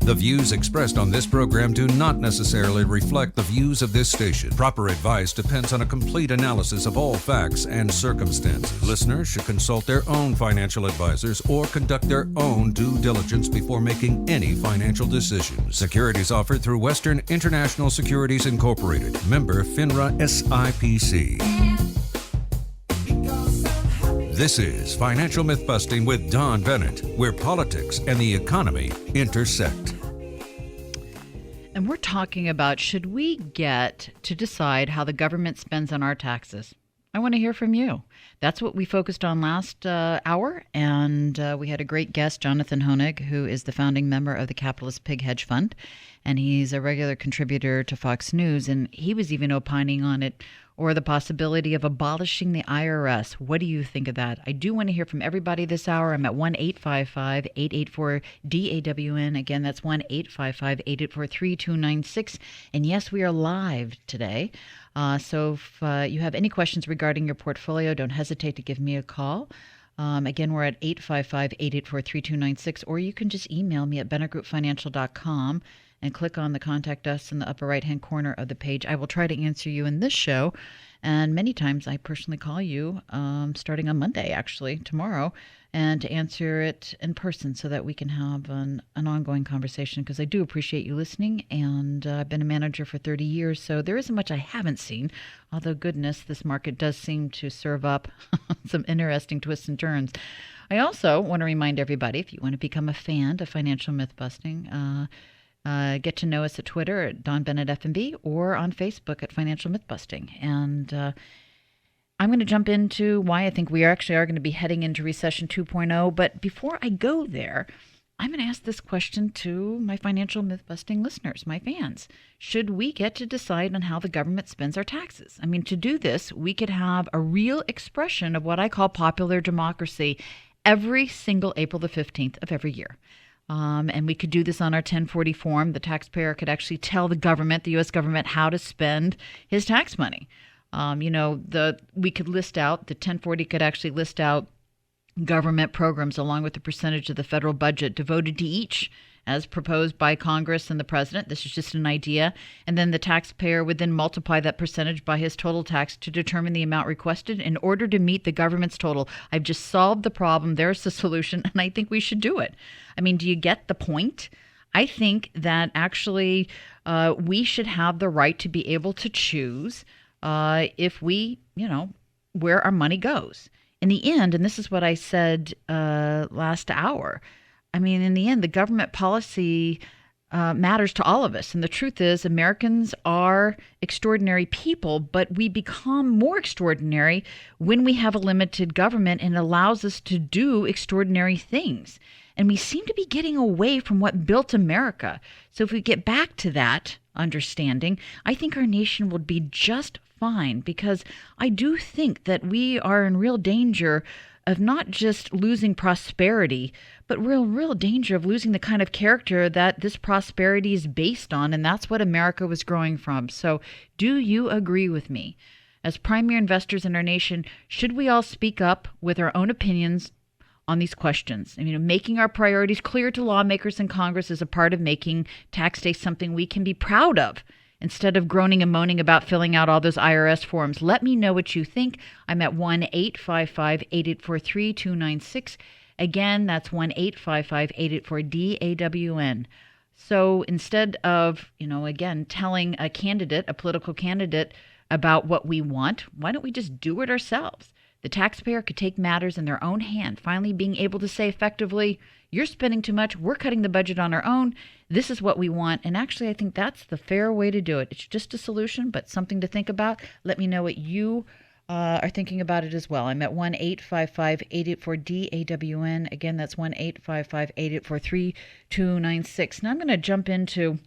The views expressed on this program do not necessarily reflect the views of this station. Proper advice depends on a complete analysis of all facts and circumstances. Listeners should consult their own financial advisors or conduct their own due diligence before making any financial decisions. Securities offered through Western International Securities Incorporated. Member FINRA SIPC. This is Financial Myth-Busting with Don Bennett, where politics and the economy intersect. And we're talking about, should we get to decide how the government spends on our taxes? I want to hear from you. That's what we focused on last hour, and we had a great guest, Jonathan Honig, who is the founding member of the Capitalist Pig Hedge Fund, and he's a regular contributor to Fox News, and he was even opining on it, or the possibility of abolishing the IRS. What do you think of that? I do want to hear from everybody this hour. I'm at 1-855-884-DAWN. Again, that's 1-855-884-3296. And yes, we are live today. So if you have any questions regarding your portfolio, don't hesitate to give me a call. Again, we're at 855-884-3296, or you can just email me at bennettgroupfinancial.com and click on the Contact Us in the upper right-hand corner of the page. I will try to answer you in this show, and many times I personally call you, starting on Monday, actually, tomorrow, and to answer it in person so that we can have an ongoing conversation, because I do appreciate you listening, and I've been a manager for 30 years, so there isn't much I haven't seen, although goodness, this market does seem to serve up some interesting twists and turns. I also want to remind everybody, if you want to become a fan of Financial Myth-Busting, get to know us at Twitter at Don Bennett FMB, or on Facebook at Financial Myth-Busting. And I'm going to jump into why I think we are going to be heading into Recession 2.0. But before I go there, I'm going to ask this question to my Financial Myth-Busting listeners, my fans. Should we get to decide on how the government spends our taxes? I mean, to do this, we could have a real expression of what I call popular democracy every single April the 15th of every year. And we could do this on our 1040 form. The taxpayer could actually tell the government, the U.S. government, how to spend his tax money. We could list out, the 1040 could actually list out government programs along with the percentage of the federal budget devoted to each, as proposed by Congress and the president. This is just an idea. And then the taxpayer would then multiply that percentage by his total tax to determine the amount requested in order to meet the government's total. I've just solved the problem. There's the solution, and I think we should do it. I mean, do you get the point? I think that actually we should have the right to be able to choose if we, where our money goes. In the end, and this is what I said last hour, I mean, in the end, the government policy matters to all of us. And the truth is, Americans are extraordinary people, but we become more extraordinary when we have a limited government, and it allows us to do extraordinary things. And we seem to be getting away from what built America. So if we get back to that understanding, I think our nation would be just fine, because I do think that we are in real danger of not just losing prosperity, but real danger of losing the kind of character that this prosperity is based on. And that's what America was growing from. So do you agree with me? As primary investors in our nation, should we all speak up with our own opinions on these questions? I mean, making our priorities clear to lawmakers in Congress is a part of making tax day something we can be proud of, instead of groaning and moaning about filling out all those IRS forms. Let me know what you think. I'm at 1-855-884-3296. Again, that's 1-855-884-DAWN. So instead of, again, telling a political candidate about what we want, why don't we just do it ourselves? The taxpayer could take matters in their own hand, finally being able to say effectively, you're spending too much, we're cutting the budget on our own, this is what we want. And actually, I think that's the fair way to do it. It's just a solution, but something to think about. Let me know what you are thinking about it as well. I'm at 1-855-884-DAWN. Again, that's 1-855-884-3296. Now I'm going to jump into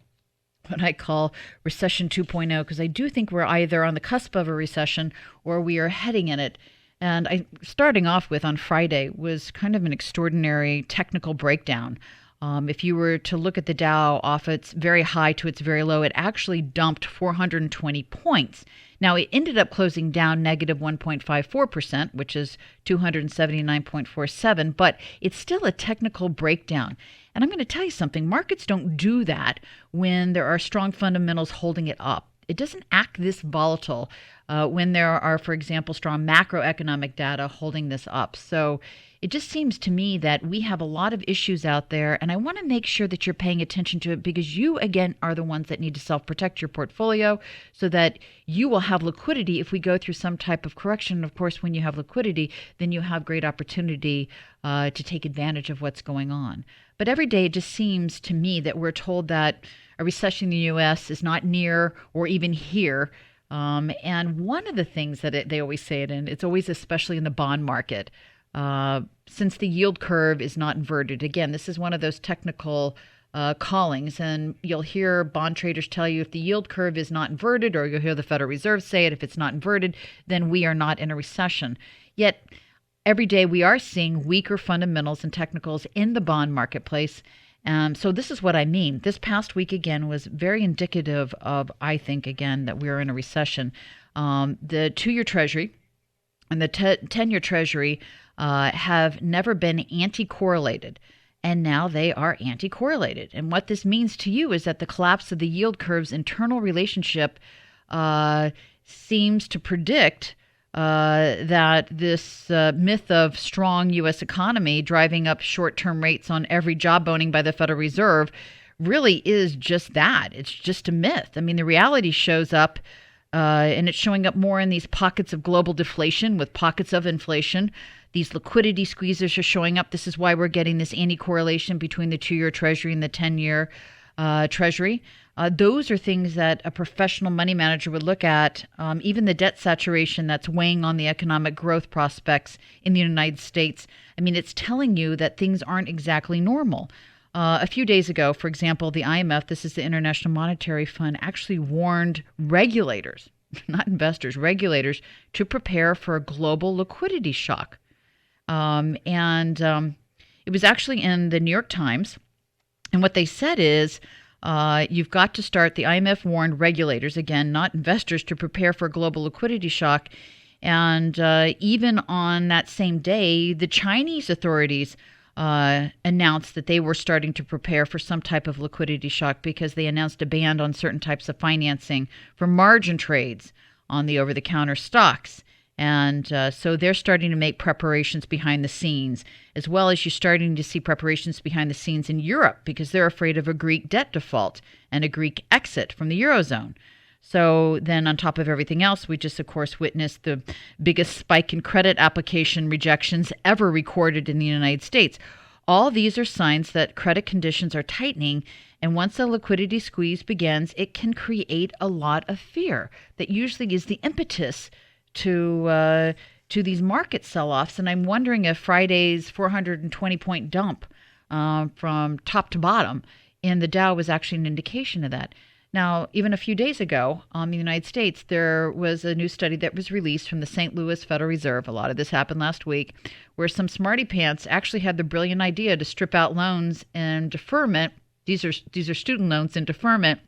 what I call recession 2.0, because I do think we're either on the cusp of a recession or we are heading in it. And starting off with on Friday was kind of an extraordinary technical breakdown. If you were to look at the Dow off its very high to its very low, it actually dumped 420 points. Now, it ended up closing down negative 1.54%, which is 279.47, but it's still a technical breakdown. And I'm going to tell you something. Markets don't do that when there are strong fundamentals holding it up. It doesn't act this volatile when there are, for example, strong macroeconomic data holding this up. So it just seems to me that we have a lot of issues out there, and I want to make sure that you're paying attention to it because you, again, are the ones that need to self-protect your portfolio so that you will have liquidity if we go through some type of correction. Of course, when you have liquidity, then you have great opportunity to take advantage of what's going on. But every day it just seems to me that we're told that a recession in the U.S. is not near or even here. And one of the things that they always say it in, it's always especially in the bond market, since the yield curve is not inverted. Again, this is one of those technical callings, and you'll hear bond traders tell you if the yield curve is not inverted, or you'll hear the Federal Reserve say it, if it's not inverted, then we are not in a recession. Yet every day we are seeing weaker fundamentals and technicals in the bond marketplace. So this is what I mean. This past week, again, was very indicative of, I think, again, that we're in a recession. The 2-year Treasury and the 10-year Treasury have never been anti-correlated, and now they are anti-correlated. And what this means to you is that the collapse of the yield curve's internal relationship seems to predict that this myth of strong U.S. economy driving up short-term rates on every job owning by the Federal Reserve really is just that. It's just a myth. I mean, the reality shows up, and it's showing up more in these pockets of global deflation with pockets of inflation. These liquidity squeezes are showing up. This is why we're getting this anti-correlation between the 2-year Treasury and the 10-year Treasury. Those are things that a professional money manager would look at. Even the debt saturation that's weighing on the economic growth prospects in the United States. I mean, it's telling you that things aren't exactly normal. A few days ago, for example, the IMF, this is the International Monetary Fund, actually warned regulators, not investors, regulators, to prepare for a global liquidity shock. It was actually in the New York Times. And what they said is, you've got to start, the IMF warned regulators, again, not investors, to prepare for a global liquidity shock. And even on that same day, the Chinese authorities announced that they were starting to prepare for some type of liquidity shock because they announced a ban on certain types of financing for margin trades on the over-the-counter stocks. And so they're starting to make preparations behind the scenes, as well as you're starting to see preparations behind the scenes in Europe because they're afraid of a Greek debt default and a Greek exit from the Eurozone. So then on top of everything else, we just, of course, witnessed the biggest spike in credit application rejections ever recorded in the United States. All these are signs that credit conditions are tightening. And once a liquidity squeeze begins, it can create a lot of fear that usually is the impetus to these market sell-offs. And I'm wondering if Friday's 420-point dump from top to bottom in the Dow was actually an indication of that. Now, even a few days ago in the United States, there was a new study that was released from the St. Louis Federal Reserve. A lot of this happened last week, where some smarty pants actually had the brilliant idea to strip out loans and deferment. These are student loans in deferment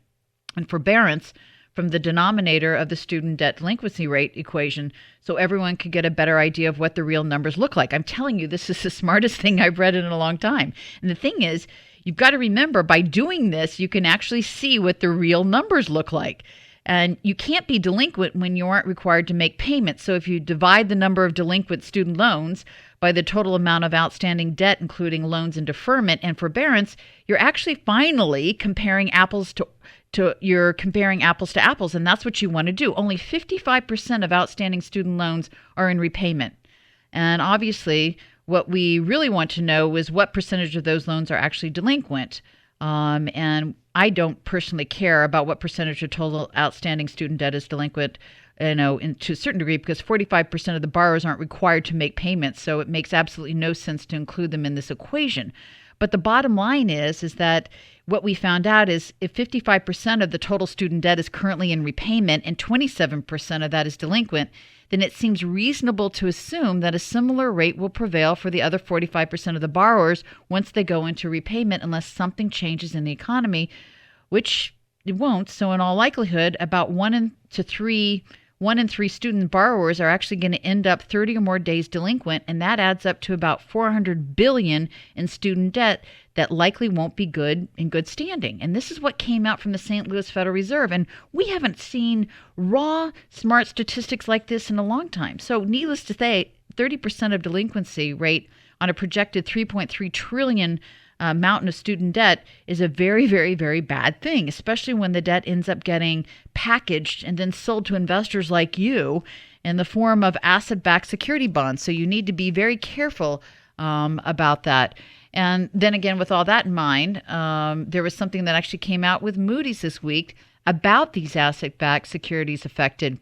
and forbearance from the denominator of the student debt delinquency rate equation so everyone could get a better idea of what the real numbers look like. I'm telling you, this is the smartest thing I've read in a long time. And the thing is, you've got to remember, by doing this, you can actually see what the real numbers look like. And you can't be delinquent when you aren't required to make payments. So if you divide the number of delinquent student loans by the total amount of outstanding debt, including loans and deferment and forbearance, you're actually finally comparing apples to apples, and that's what you want to do. Only 55% of outstanding student loans are in repayment. And obviously, what we really want to know is what percentage of those loans are actually delinquent. And I don't personally care about what percentage of total outstanding student debt is delinquent, to a certain degree, because 45% of the borrowers aren't required to make payments. So it makes absolutely no sense to include them in this equation. But the bottom line is that what we found out is if 55% of the total student debt is currently in repayment and 27% of that is delinquent, then it seems reasonable to assume that a similar rate will prevail for the other 45% of the borrowers once they go into repayment, unless something changes in the economy, which it won't. So in all likelihood, about one in three student borrowers are actually going to end up 30 or more days delinquent, and that adds up to about $400 billion in student debt that likely won't be in good standing. And this is what came out from the St. Louis Federal Reserve, and we haven't seen raw, smart statistics like this in a long time. So needless to say, 30% of delinquency rate on a projected $3.3 trillion mountain of student debt is a very, very, very bad thing, especially when the debt ends up getting packaged and then sold to investors like you in the form of asset-backed security bonds. So you need to be very careful about that. And then again, with all that in mind, there was something that actually came out with Moody's this week about these asset-backed securities affected,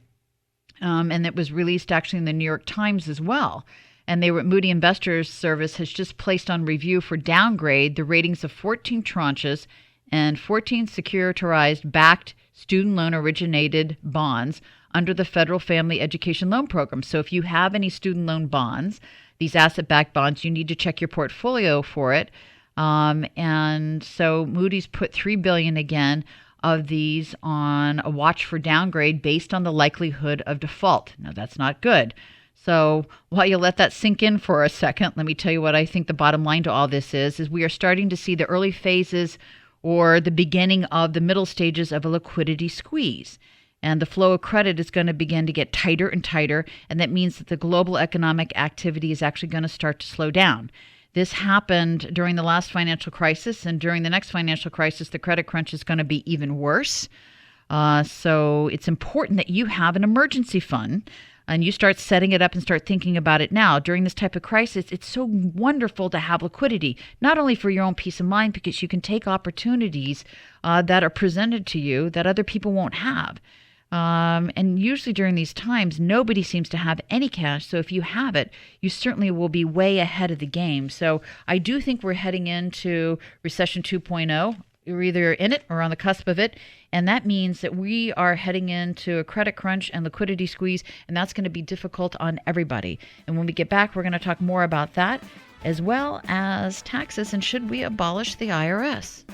and it was released actually in the New York Times as well. And Moody Investors Service has just placed on review for downgrade the ratings of 14 tranches and 14 securitized backed student loan originated bonds under the Federal Family Education Loan Program. So if you have any student loan bonds, these asset-backed bonds, you need to check your portfolio for it. And so Moody's put $3 billion again of these on a watch for downgrade based on the likelihood of default. Now, that's not good. So while you let that sink in for a second, let me tell you what I think the bottom line to all this is we are starting to see the early phases or the beginning of the middle stages of a liquidity squeeze. And the flow of credit is going to begin to get tighter and tighter, and that means that the global economic activity is actually going to start to slow down. This happened during the last financial crisis, and during the next financial crisis, the credit crunch is going to be even worse. So it's important that you have an emergency fund, and you start setting it up and start thinking about it now. During this type of crisis, it's so wonderful to have liquidity, not only for your own peace of mind, because you can take opportunities that are presented to you that other people won't have. And usually during these times, nobody seems to have any cash. So if you have it, you certainly will be way ahead of the game. So I do think we're heading into recession 2.0. You're either in it or on the cusp of it. And that means that we are heading into a credit crunch and liquidity squeeze, and that's going to be difficult on everybody. And when we get back, we're going to talk more about that, as well as taxes and should we abolish the IRS.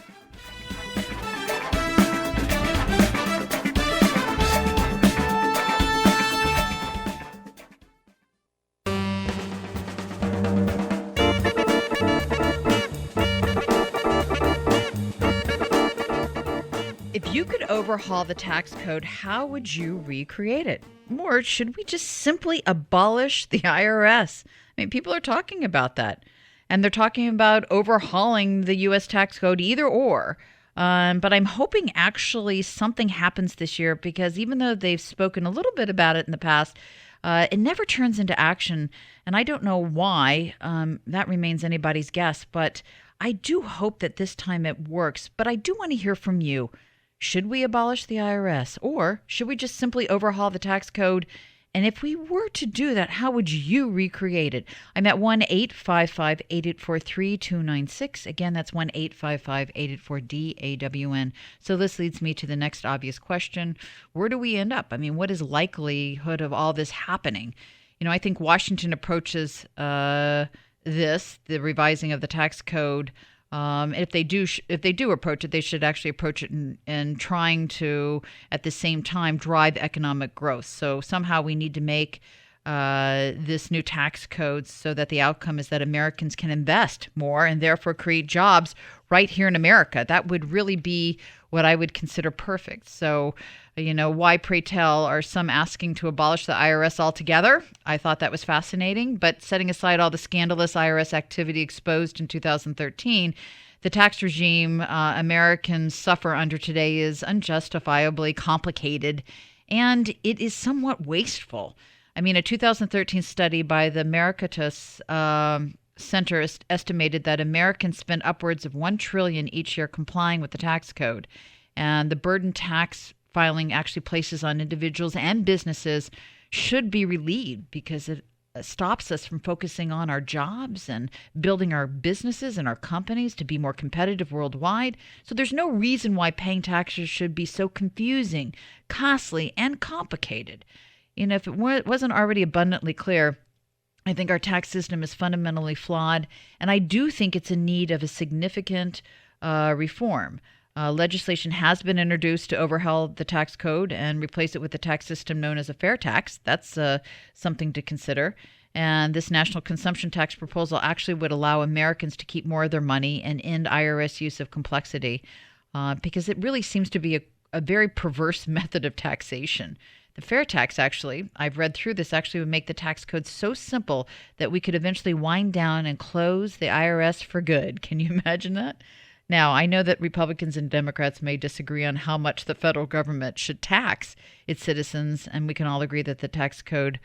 If you could overhaul the tax code, how would you recreate it? Or should we just simply abolish the IRS? I mean, people are talking about that. And they're talking about overhauling the U.S. tax code, either or. But I'm hoping actually something happens this year, because even though they've spoken a little bit about it in the past, it never turns into action. And I don't know why. That remains anybody's guess. But I do hope that this time it works. But I do want to hear from you. Should we abolish the IRS, or should we just simply overhaul the tax code? And if we were to do that, how would you recreate it? I'm at 1-855-8843-296. Again, that's 1-855-884-DAWN. So this leads me to the next obvious question. Where do we end up? I mean, what is likelihood of all this happening? You know, I think Washington approaches the revising of the tax code. If they do approach it, they should actually approach it in trying to, at the same time, drive economic growth. So somehow we need to make this new tax code so that the outcome is that Americans can invest more and therefore create jobs right here in America. That would really be what I would consider perfect. So, why, pray tell, are some asking to abolish the IRS altogether? I thought that was fascinating. But setting aside all the scandalous IRS activity exposed in 2013, the tax regime Americans suffer under today is unjustifiably complicated, and it is somewhat wasteful. I mean, a 2013 study by the Americatus Center estimated that Americans spend upwards of $1 trillion each year complying with the tax code, and the burden tax filing actually places on individuals and businesses should be relieved because it stops us from focusing on our jobs and building our businesses and our companies to be more competitive worldwide. So there's no reason why paying taxes should be so confusing, costly, and complicated. If it wasn't already abundantly clear, I think our tax system is fundamentally flawed, and I do think it's in need of a significant reform. Legislation has been introduced to overhaul the tax code and replace it with the tax system known as a fair tax. That's something to consider. And this national consumption tax proposal actually would allow Americans to keep more of their money and end IRS use of complexity because it really seems to be a very perverse method of taxation. The fair tax, actually, I've read through this, actually would make the tax code so simple that we could eventually wind down and close the IRS for good. Can you imagine that? Now, I know that Republicans and Democrats may disagree on how much the federal government should tax its citizens, and we can all agree that the tax code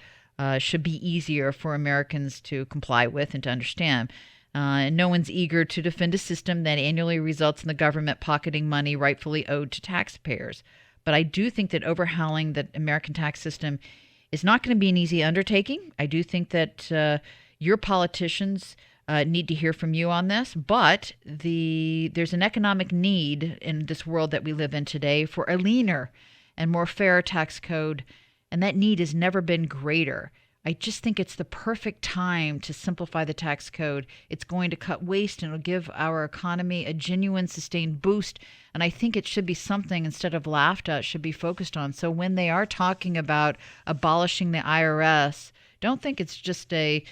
should be easier for Americans to comply with and to understand. And no one's eager to defend a system that annually results in the government pocketing money rightfully owed to taxpayers. But I do think that overhauling the American tax system is not going to be an easy undertaking. I do think that your politicians need to hear from you on this, but there's an economic need in this world that we live in today for a leaner and more fair tax code, and that need has never been greater. I just think it's the perfect time to simplify the tax code. It's going to cut waste and it'll give our economy a genuine sustained boost. And I think it should be something, instead of laughed at, should be focused on. So when they are talking about abolishing the IRS, don't think it's just a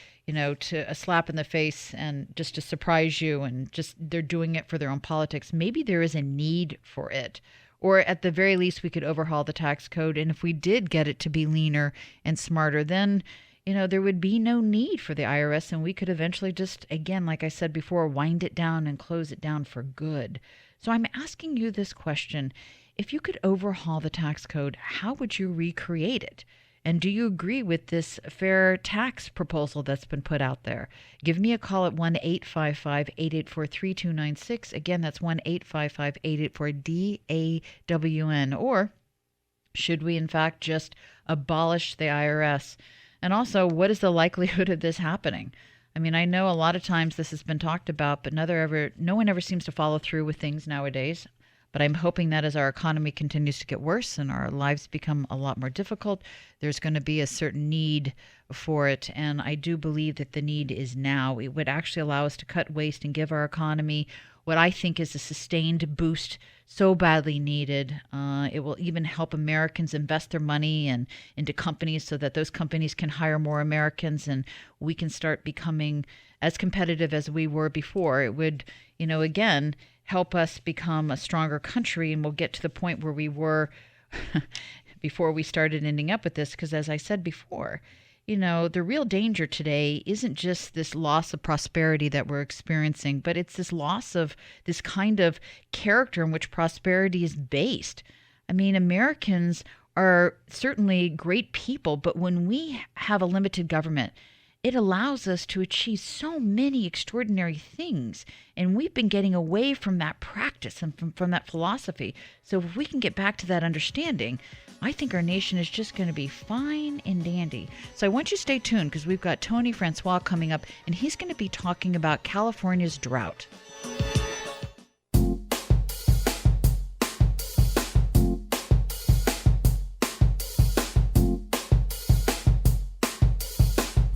slap in the face and just to surprise you and just they're doing it for their own politics. Maybe there is a need for it. Or at the very least, we could overhaul the tax code. And if we did get it to be leaner and smarter, then, there would be no need for the IRS. And we could eventually just, again, like I said before, wind it down and close it down for good. So I'm asking you this question. If you could overhaul the tax code, how would you recreate it? And do you agree with this fair tax proposal that's been put out there? Give me a call at 1-855-884-3296. Again, that's 1-855-884-DAWN. Or should we, in fact, just abolish the IRS? And also, what is the likelihood of this happening? I mean, I know a lot of times this has been talked about, but no one ever seems to follow through with things nowadays. But I'm hoping that as our economy continues to get worse and our lives become a lot more difficult, there's going to be a certain need for it. And I do believe that the need is now. It would actually allow us to cut waste and give our economy what I think is a sustained boost so badly needed. It will even help Americans invest their money into companies so that those companies can hire more Americans and we can start becoming as competitive as we were before. It would, again, help us become a stronger country, and we'll get to the point where we were before we started ending up with this. Because as I said before, the real danger today isn't just this loss of prosperity that we're experiencing, but it's this loss of this kind of character in which prosperity is based. I mean, Americans are certainly great people, but when we have a limited government, it allows us to achieve so many extraordinary things. And we've been getting away from that practice and from that philosophy. So if we can get back to that understanding, I think our nation is just going to be fine and dandy. So I want you to stay tuned because we've got Tony François coming up, and he's going to be talking about California's drought.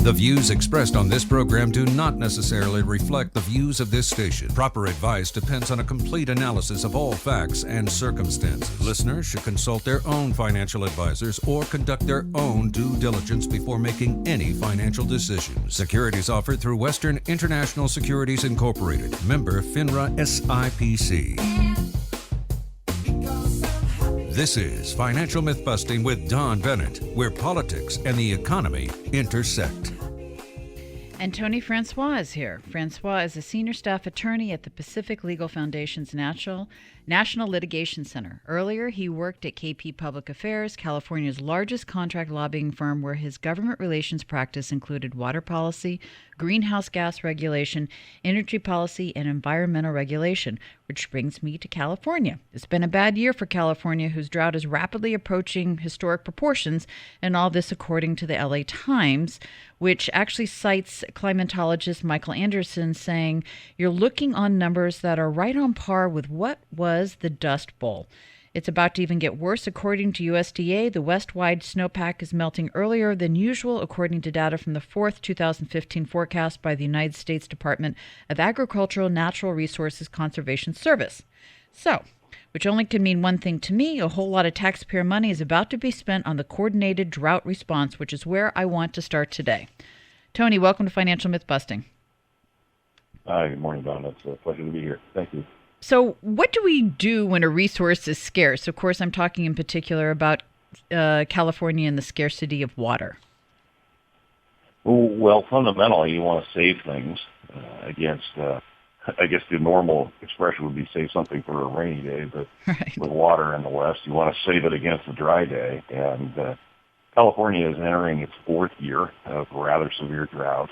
The views expressed on this program do not necessarily reflect the views of this station. Proper advice depends on a complete analysis of all facts and circumstances. Listeners should consult their own financial advisors or conduct their own due diligence before making any financial decisions. Securities offered through Western International Securities Incorporated. Member FINRA SIPC. This is Financial Myth Busting with Don Bennett, where politics and the economy intersect. And Tony François is here. François is a senior staff attorney at the Pacific Legal Foundation's National Litigation Center. Earlier, he worked at KP Public Affairs, California's largest contract lobbying firm, where his government relations practice included water policy, greenhouse gas regulation, energy policy, and environmental regulation, which brings me to California. It's been a bad year for California, whose drought is rapidly approaching historic proportions, and all this according to the LA Times, which actually cites climatologist Michael Anderson saying, "You're looking on numbers that are right on par with what was the Dust Bowl." It's about to even get worse. According to USDA, the west-wide snowpack is melting earlier than usual, according to data from the fourth 2015 forecast by the United States Department of Agricultural Natural Resources Conservation Service. So, which only can mean one thing to me: a whole lot of taxpayer money is about to be spent on the coordinated drought response, which is where I want to start today. Tony, welcome to Financial Myth Busting. Hi, good morning, Don. It's a pleasure to be here. Thank you. So what do we do when a resource is scarce? Of course, I'm talking in particular about California and the scarcity of water. Well, fundamentally, you want to save things against, I guess the normal expression would be save something for a rainy day, but Right. with water in the West, you want to save it against a dry day. And California is entering its fourth year of rather severe drought.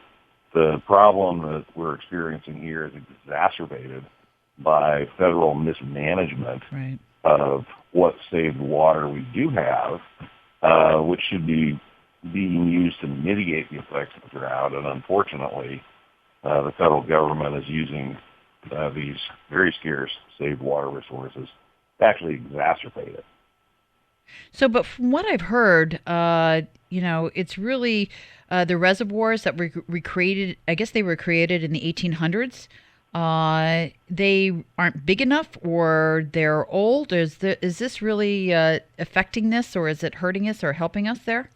The problem that we're experiencing here is exacerbated by federal mismanagement Right. of what saved water we do have, which should be being used to mitigate the effects of the drought. And unfortunately, the federal government is using these very scarce saved water resources to actually exacerbate it. So, but from what I've heard, it's really the reservoirs that were recreated. I guess they were created in the 1800s. They aren't big enough, or they're old. Is this really affecting this, or is it hurting us or helping us there?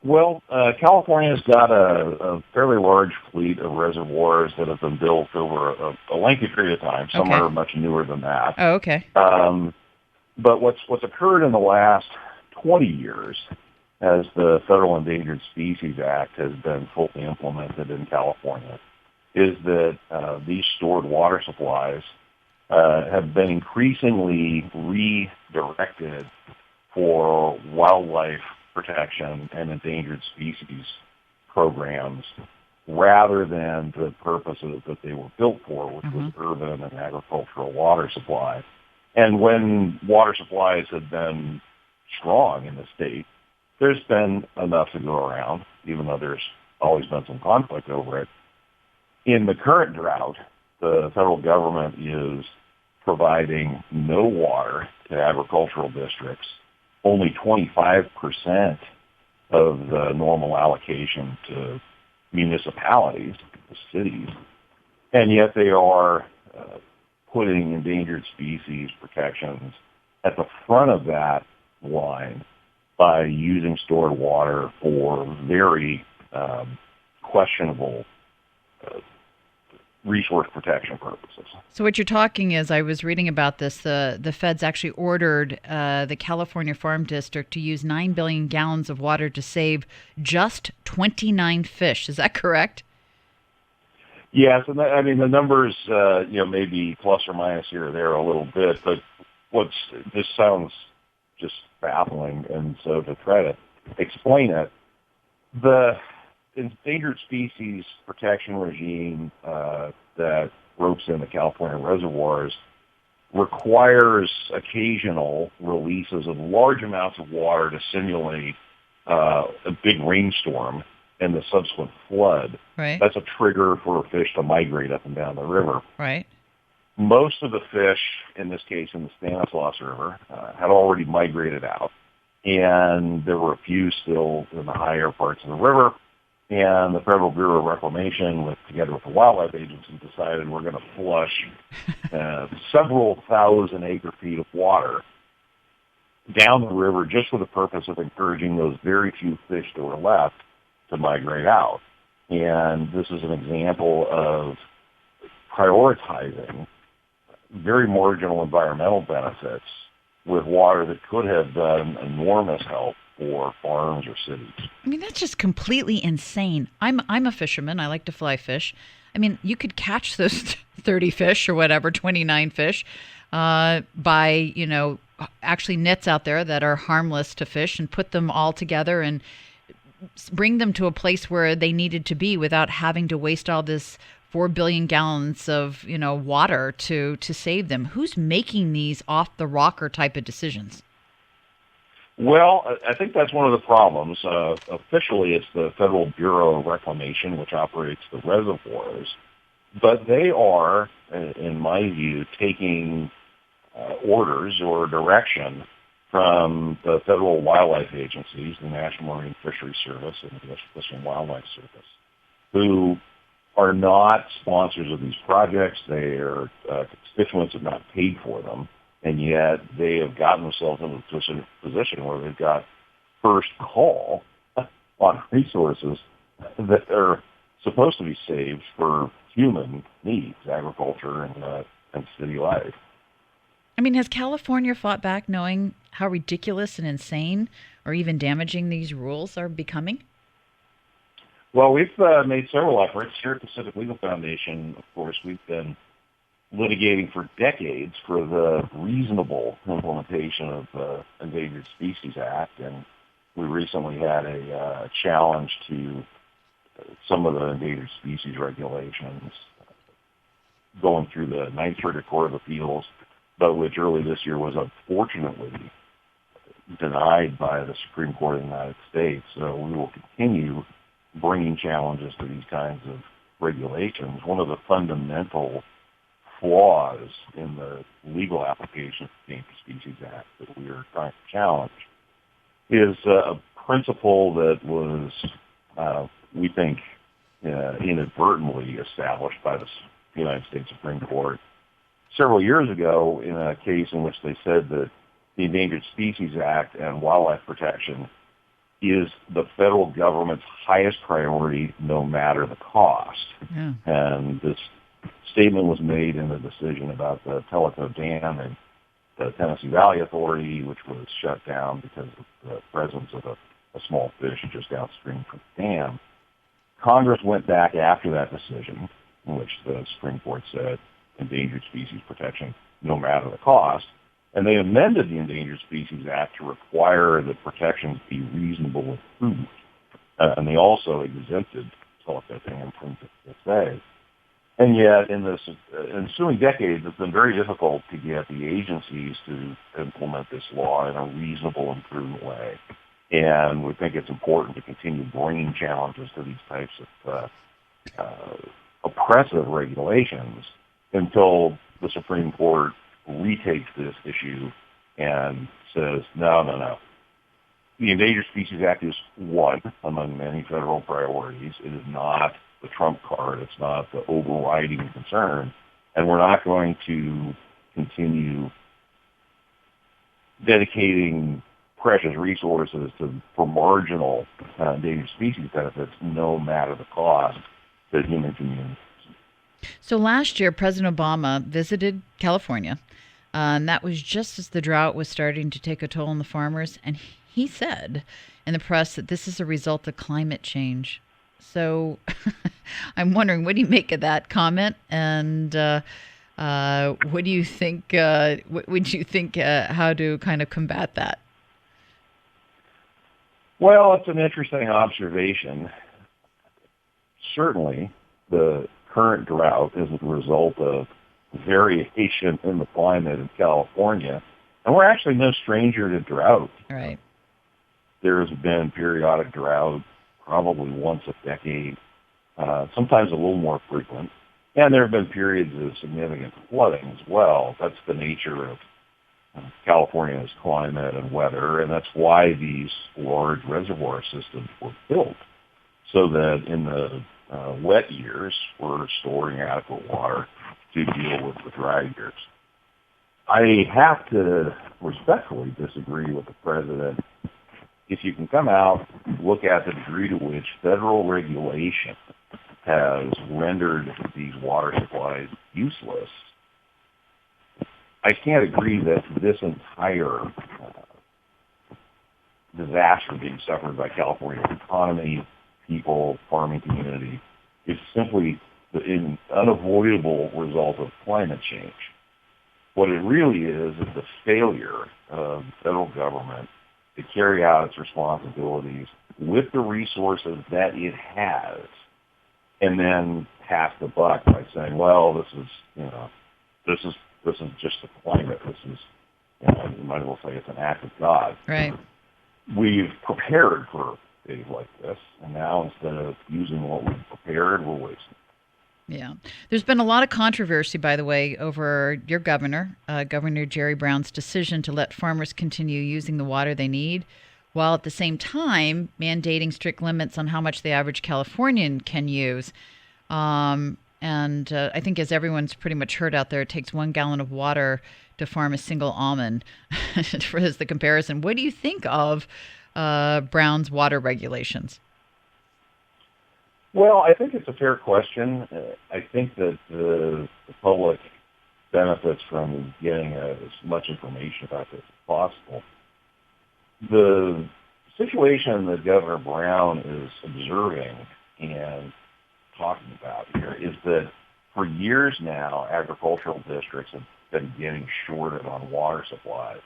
Well, California's got a fairly large fleet of reservoirs that have been built over a lengthy period of time. Some Okay. are much newer than that. Oh, okay. But what's occurred in the last 20 years, as the Federal Endangered Species Act has been fully implemented in California, is that these stored water supplies have been increasingly redirected for wildlife protection and endangered species programs rather than the purposes that they were built for, which was urban and agricultural water supply. And when water supplies have been strong in the state, there's been enough to go around, even though there's always been some conflict over it. In the current drought, the federal government is providing no water to agricultural districts, only 25% of the normal allocation to municipalities, to cities, and yet they are putting endangered species protections at the front of that line by using stored water for very questionable resource protection purposes. So what you're talking is, I was reading about this, the feds actually ordered the California Farm District to use 9 billion gallons of water to save just 29 fish. Is that correct? Yes, and the numbers, may be plus or minus here or there a little bit, but this sounds just baffling, and so to try to explain it, the endangered species protection regime that ropes in the California reservoirs requires occasional releases of large amounts of water to simulate a big rainstorm and the subsequent flood. Right. That's a trigger for fish to migrate up and down the river. Right. Most of the fish, in this case in the Stanislaus River, had already migrated out, and there were a few still in the higher parts of the river. And the Federal Bureau of Reclamation, together with the Wildlife Agency, decided we're going to flush several thousand acre-feet of water down the river just for the purpose of encouraging those very few fish that were left to migrate out. And this is an example of prioritizing very marginal environmental benefits with water that could have done enormous help for farms or cities. I mean, that's just completely insane. I'm a fisherman. I like to fly fish. I mean, you could catch those 30 fish or whatever, 29 fish, by, actually nets out there that are harmless to fish and put them all together and bring them to a place where they needed to be without having to waste all this 4 billion gallons of, water to save them. Who's making these off the rocker type of decisions? Well, I think that's one of the problems. Officially, it's the Federal Bureau of Reclamation, which operates the reservoirs. But they are, in my view, taking orders or direction from the federal wildlife agencies, the National Marine Fisheries Service and the Fish and Wildlife Service, who are not sponsors of these projects. Their constituents have not paid for them. And yet they have gotten themselves into a position where they've got first call on resources that are supposed to be saved for human needs, agriculture and city life. I mean, has California fought back knowing how ridiculous and insane or even damaging these rules are becoming? Well, we've made several efforts. Here at Pacific Legal Foundation, of course, we've been litigating for decades for the reasonable implementation of the Endangered Species Act, and we recently had a challenge to some of the endangered species regulations going through the Ninth Circuit Court of Appeals, but which early this year was unfortunately denied by the Supreme Court of the United States. So we will continue bringing challenges to these kinds of regulations. One of the fundamental flaws in the legal application of the Endangered Species Act that we are trying to challenge is a principle that was, we think, inadvertently established by the United States Supreme Court several years ago in a case in which they said that the Endangered Species Act and wildlife protection is the federal government's highest priority no matter the cost. Yeah. And this statement was made in the decision about the Tellico Dam and the Tennessee Valley Authority, which was shut down because of the presence of a small fish just downstream from the dam. Congress went back after that decision, in which the Supreme Court said endangered species protection no matter the cost, and they amended the Endangered Species Act to require that protections be reasonable and prudent, and they also exempted Tellico Dam from FSA. And yet, in the ensuing decades, it's been very difficult to get the agencies to implement this law in a reasonable and prudent way. And we think it's important to continue bringing challenges to these types of oppressive regulations until the Supreme Court retakes this issue and says, no. The Endangered Species Act is one among many federal priorities. It is not the trump card. It's not the overriding concern. And we're not going to continue dedicating precious resources for marginal endangered species benefits, no matter the cost to human communities. So last year, President Obama visited California, and that was just as the drought was starting to take a toll on the farmers. And he said in the press that this is a result of climate change. So I'm wondering, what do you make of that comment? And what do you think? What would you think? How to kind of combat that? Well, it's an interesting observation. Certainly, the current drought is a result of variation in the climate in California, and we're actually no stranger to drought. Right. There's been periodic drought, probably once a decade, sometimes a little more frequent, and there have been periods of significant flooding as well. That's the nature of California's climate and weather, and that's why these large reservoir systems were built so that in the wet years, we're storing adequate water to deal with the dry years. I have to respectfully disagree with the president. If you can come out, look at the degree to which federal regulation has rendered these water supplies useless, I can't agree that this entire disaster being suffered by California's economy, people, farming community is simply an unavoidable result of climate change. What it really is the failure of the federal government to carry out its responsibilities with the resources that it has, and then pass the buck by saying, "Well, this is just the climate. This is, you might as well say it's an act of God." Right. We've prepared for days like this, and now instead of using what we've prepared, we're wasting. Yeah. There's been a lot of controversy, by the way, over your governor, Governor Jerry Brown's decision to let farmers continue using the water they need, while at the same time mandating strict limits on how much the average Californian can use. And I think, as everyone's pretty much heard out there, it takes 1 gallon of water to farm a single almond, for as the comparison. What do you think of Brown's water regulations? Well, I think it's a fair question. I think that the public benefits from getting as much information about this as possible. The situation that Governor Brown is observing and talking about here is that for years now, agricultural districts have been getting shorted on water supplies.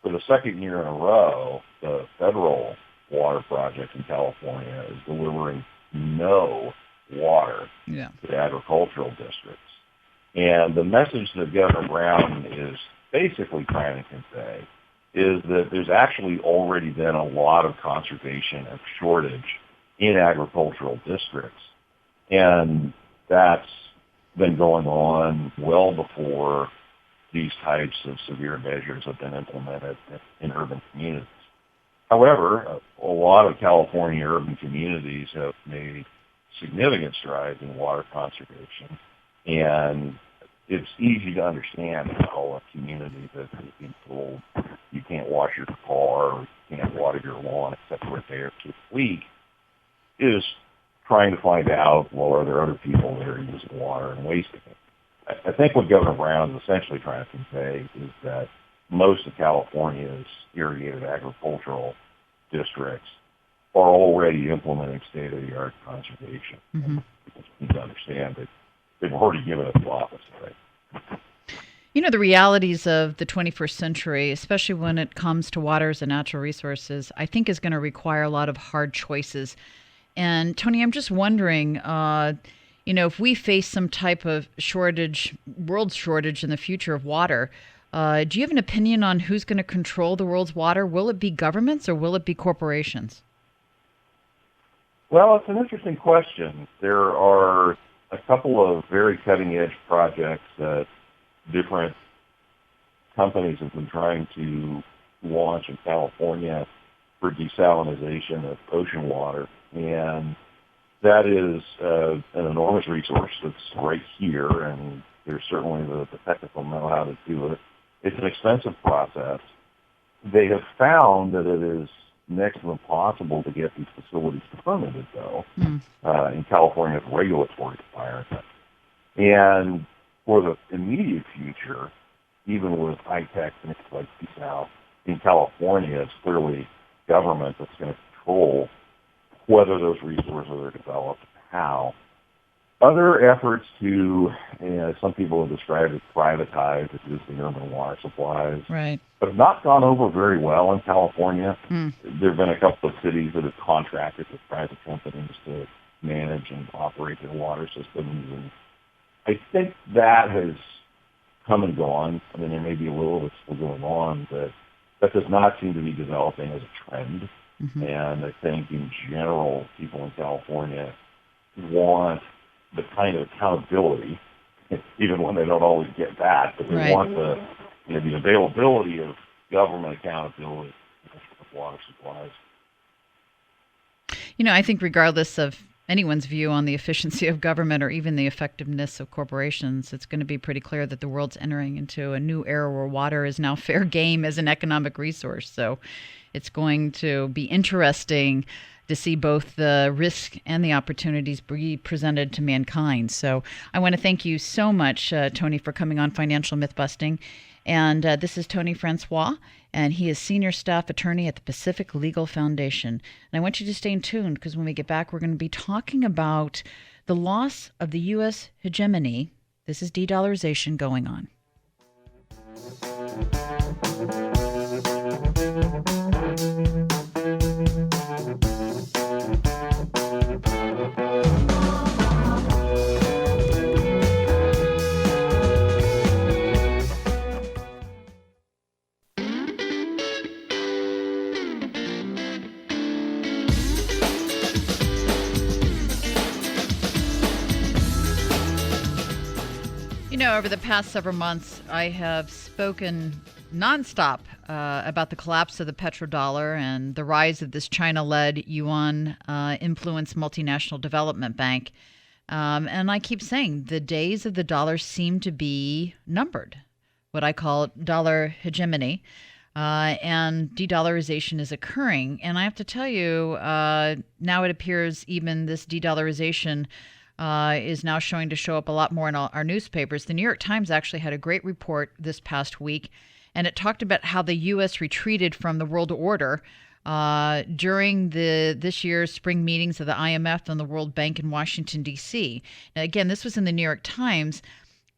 For the second year in a row, the federal water project in California is delivering no water to agricultural districts. And the message that Governor Brown is basically trying to convey is that there's actually already been a lot of conservation and shortage in agricultural districts. And that's been going on well before these types of severe measures have been implemented in urban communities. However, a lot of California urban communities have made significant strides in water conservation, and it's easy to understand how a community that is being told you can't wash your car or you can't water your lawn except for a day or two a week is trying to find out, well, are there other people that are using water and wasting it? I think what Governor Brown is essentially trying to convey is that most of California's irrigated agricultural districts are already implementing state-of-the-art conservation. Mm-hmm. People need to understand that they've already given us the opposite. You know, the realities of the 21st century, especially when it comes to water as a natural resources, I think is going to require a lot of hard choices. And Tony, I'm just wondering, if we face some type of world shortage in the future of water, do you have an opinion on who's going to control the world's water? Will it be governments or will it be corporations? Well, it's an interesting question. There are a couple of very cutting-edge projects that different companies have been trying to launch in California for desalination of ocean water. And that is an enormous resource that's right here, and there's certainly the technical know-how to do it. It's an expensive process. They have found that it is next to impossible to get these facilities permitted, though, in California's regulatory environment. And for the immediate future, even with high-tech things like desal in California, it's clearly government that's going to control whether those resources are developed, how. Other efforts to, some people have described as privatize existing urban water supplies, right, have not gone over very well in California. There have been a couple of cities that have contracted with private companies to manage and operate their water systems. And I think that has come and gone. I mean, there may be a little that's still going on, but that does not seem to be developing as a trend. Mm-hmm. And I think in general, people in California want the kind of accountability, even when they don't always get that, but they want the availability of government accountability for water supplies. I think regardless of anyone's view on the efficiency of government or even the effectiveness of corporations, it's going to be pretty clear that the world's entering into a new era where water is now fair game as an economic resource. So it's going to be interesting to see both the risk and the opportunities be presented to mankind. So I want to thank you so much, Tony, for coming on Financial Myth Busting. And this is Tony Francois, and he is Senior Staff Attorney at the Pacific Legal Foundation. And I want you to stay tuned because when we get back, we're going to be talking about the loss of the U.S. hegemony. This is de-dollarization going on. Over the past several months, I have spoken nonstop about the collapse of the petrodollar and the rise of this China-led yuan-influenced multinational development bank. And I keep saying the days of the dollar seem to be numbered, what I call dollar hegemony. And de-dollarization is occurring. And I have to tell you, now it appears even this de-dollarization is now showing to show up a lot more in our newspapers. The New York Times actually had a great report this past week, and it talked about how the U.S. retreated from the world order during this year's spring meetings of the IMF and the World Bank in Washington, D.C. Now, again, this was in the New York Times,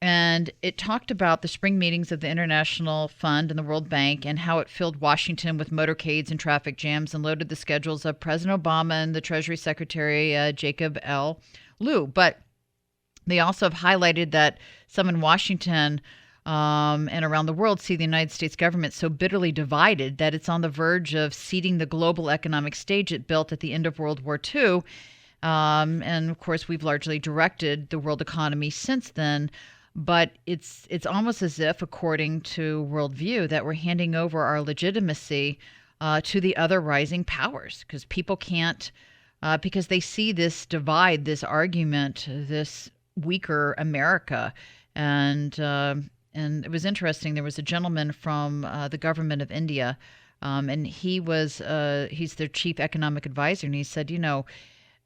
and it talked about the spring meetings of the International Fund and the World Bank and how it filled Washington with motorcades and traffic jams and loaded the schedules of President Obama and the Treasury Secretary Jacob L. Lou. But they also have highlighted that some in Washington and around the world see the United States government so bitterly divided that it's on the verge of ceding the global economic stage it built at the end of World War II. And of course, we've largely directed the world economy since then. But it's almost as if, according to worldview, that we're handing over our legitimacy to the other rising powers because people can't. Because they see this divide, this argument, this weaker America. And it was interesting. There was a gentleman from the government of India, and he's their chief economic advisor. And he said,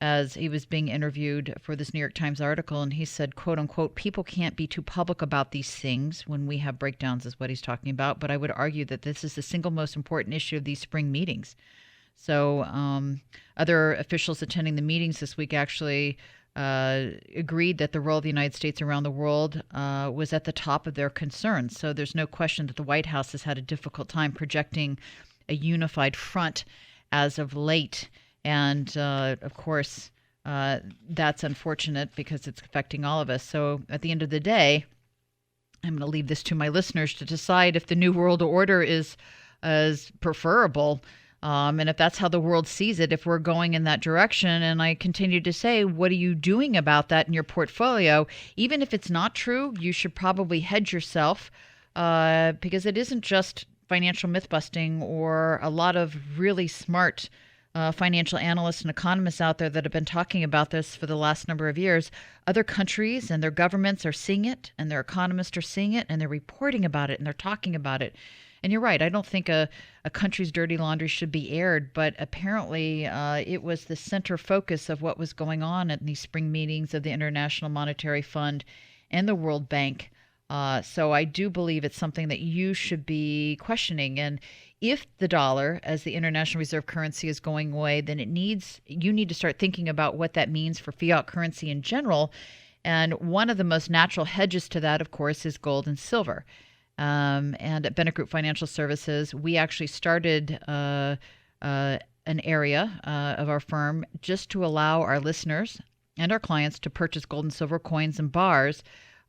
as he was being interviewed for this New York Times article, and he said, quote unquote, people can't be too public about these things when we have breakdowns is what he's talking about. But I would argue that this is the single most important issue of these spring meetings. So other officials attending the meetings this week actually agreed that the role of the United States around the world was at the top of their concerns. So there's no question that the White House has had a difficult time projecting a unified front as of late. And, of course, that's unfortunate because it's affecting all of us. So at the end of the day, I'm going to leave this to my listeners to decide if the New World Order is preferable. And if that's how the world sees it, if we're going in that direction. And I continue to say, what are you doing about that in your portfolio? Even if it's not true, you should probably hedge yourself because it isn't just financial myth busting or a lot of really smart financial analysts and economists out there that have been talking about this for the last number of years. Other countries and their governments are seeing it, and their economists are seeing it, and they're reporting about it, and they're talking about it. And you're right. I don't think a country's dirty laundry should be aired, but apparently it was the center focus of what was going on at these spring meetings of the International Monetary Fund and the World Bank. So I do believe it's something that you should be questioning. And if the dollar as the international reserve currency is going away, then you need to start thinking about what that means for fiat currency in general. And one of the most natural hedges to that, of course, is gold and silver. And at Bennett Group Financial Services, we actually started an area of our firm just to allow our listeners and our clients to purchase gold and silver coins and bars.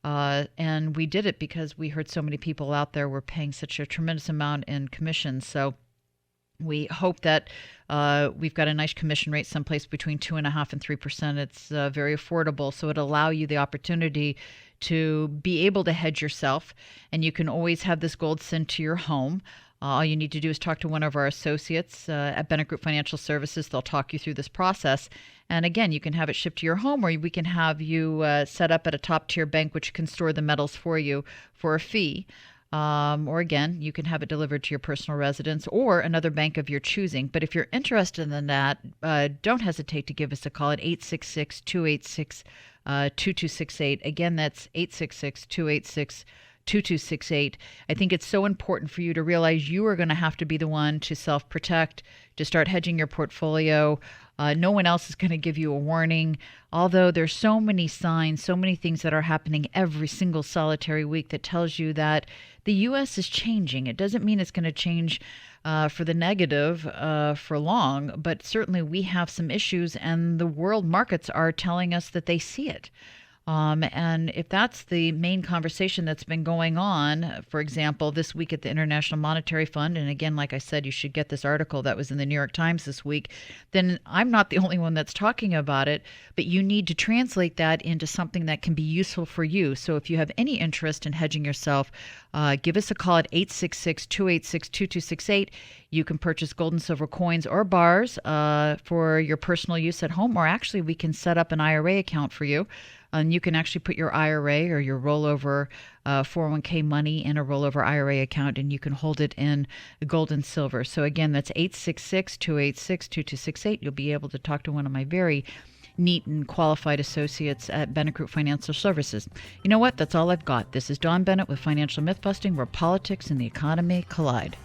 And we did it because we heard so many people out there were paying such a tremendous amount in commissions. So we hope that we've got a nice commission rate someplace between 2.5% and 3%. It's very affordable. So it'll allow you the opportunity to be able to hedge yourself. And you can always have this gold sent to your home. All you need to do is talk to one of our associates at Bennett Group Financial Services. They'll talk you through this process. And again, you can have it shipped to your home, or we can have you set up at a top-tier bank which can store the metals for you for a fee. Or again, you can have it delivered to your personal residence or another bank of your choosing. But if you're interested in that, don't hesitate to give us a call at 866-286-2268. Again, that's 866-286-2268. I think it's so important for you to realize you are going to have to be the one to self-protect, to start hedging your portfolio. No one else is going to give you a warning. Although there's so many signs, so many things that are happening every single solitary week that tells you that the U.S. is changing. It doesn't mean it's going to change for the negative for long, but certainly we have some issues, and the world markets are telling us that they see it. And if that's the main conversation that's been going on, for example, this week at the International Monetary Fund, and again, like I said, you should get this article that was in the New York Times this week, then I'm not the only one that's talking about it, but you need to translate that into something that can be useful for you. So if you have any interest in hedging yourself, give us a call at 866-286-2268. You can purchase gold and silver coins or bars for your personal use at home, or actually we can set up an IRA account for you. And you can actually put your IRA or your rollover 401k money in a rollover IRA account, and you can hold it in gold and silver. So again, that's 866-286-2268. You'll be able to talk to one of my very neat and qualified associates at Bennett Group Financial Services. You know what? That's all I've got. This is Dawn Bennett with Financial Myth Busting, where politics and the economy collide.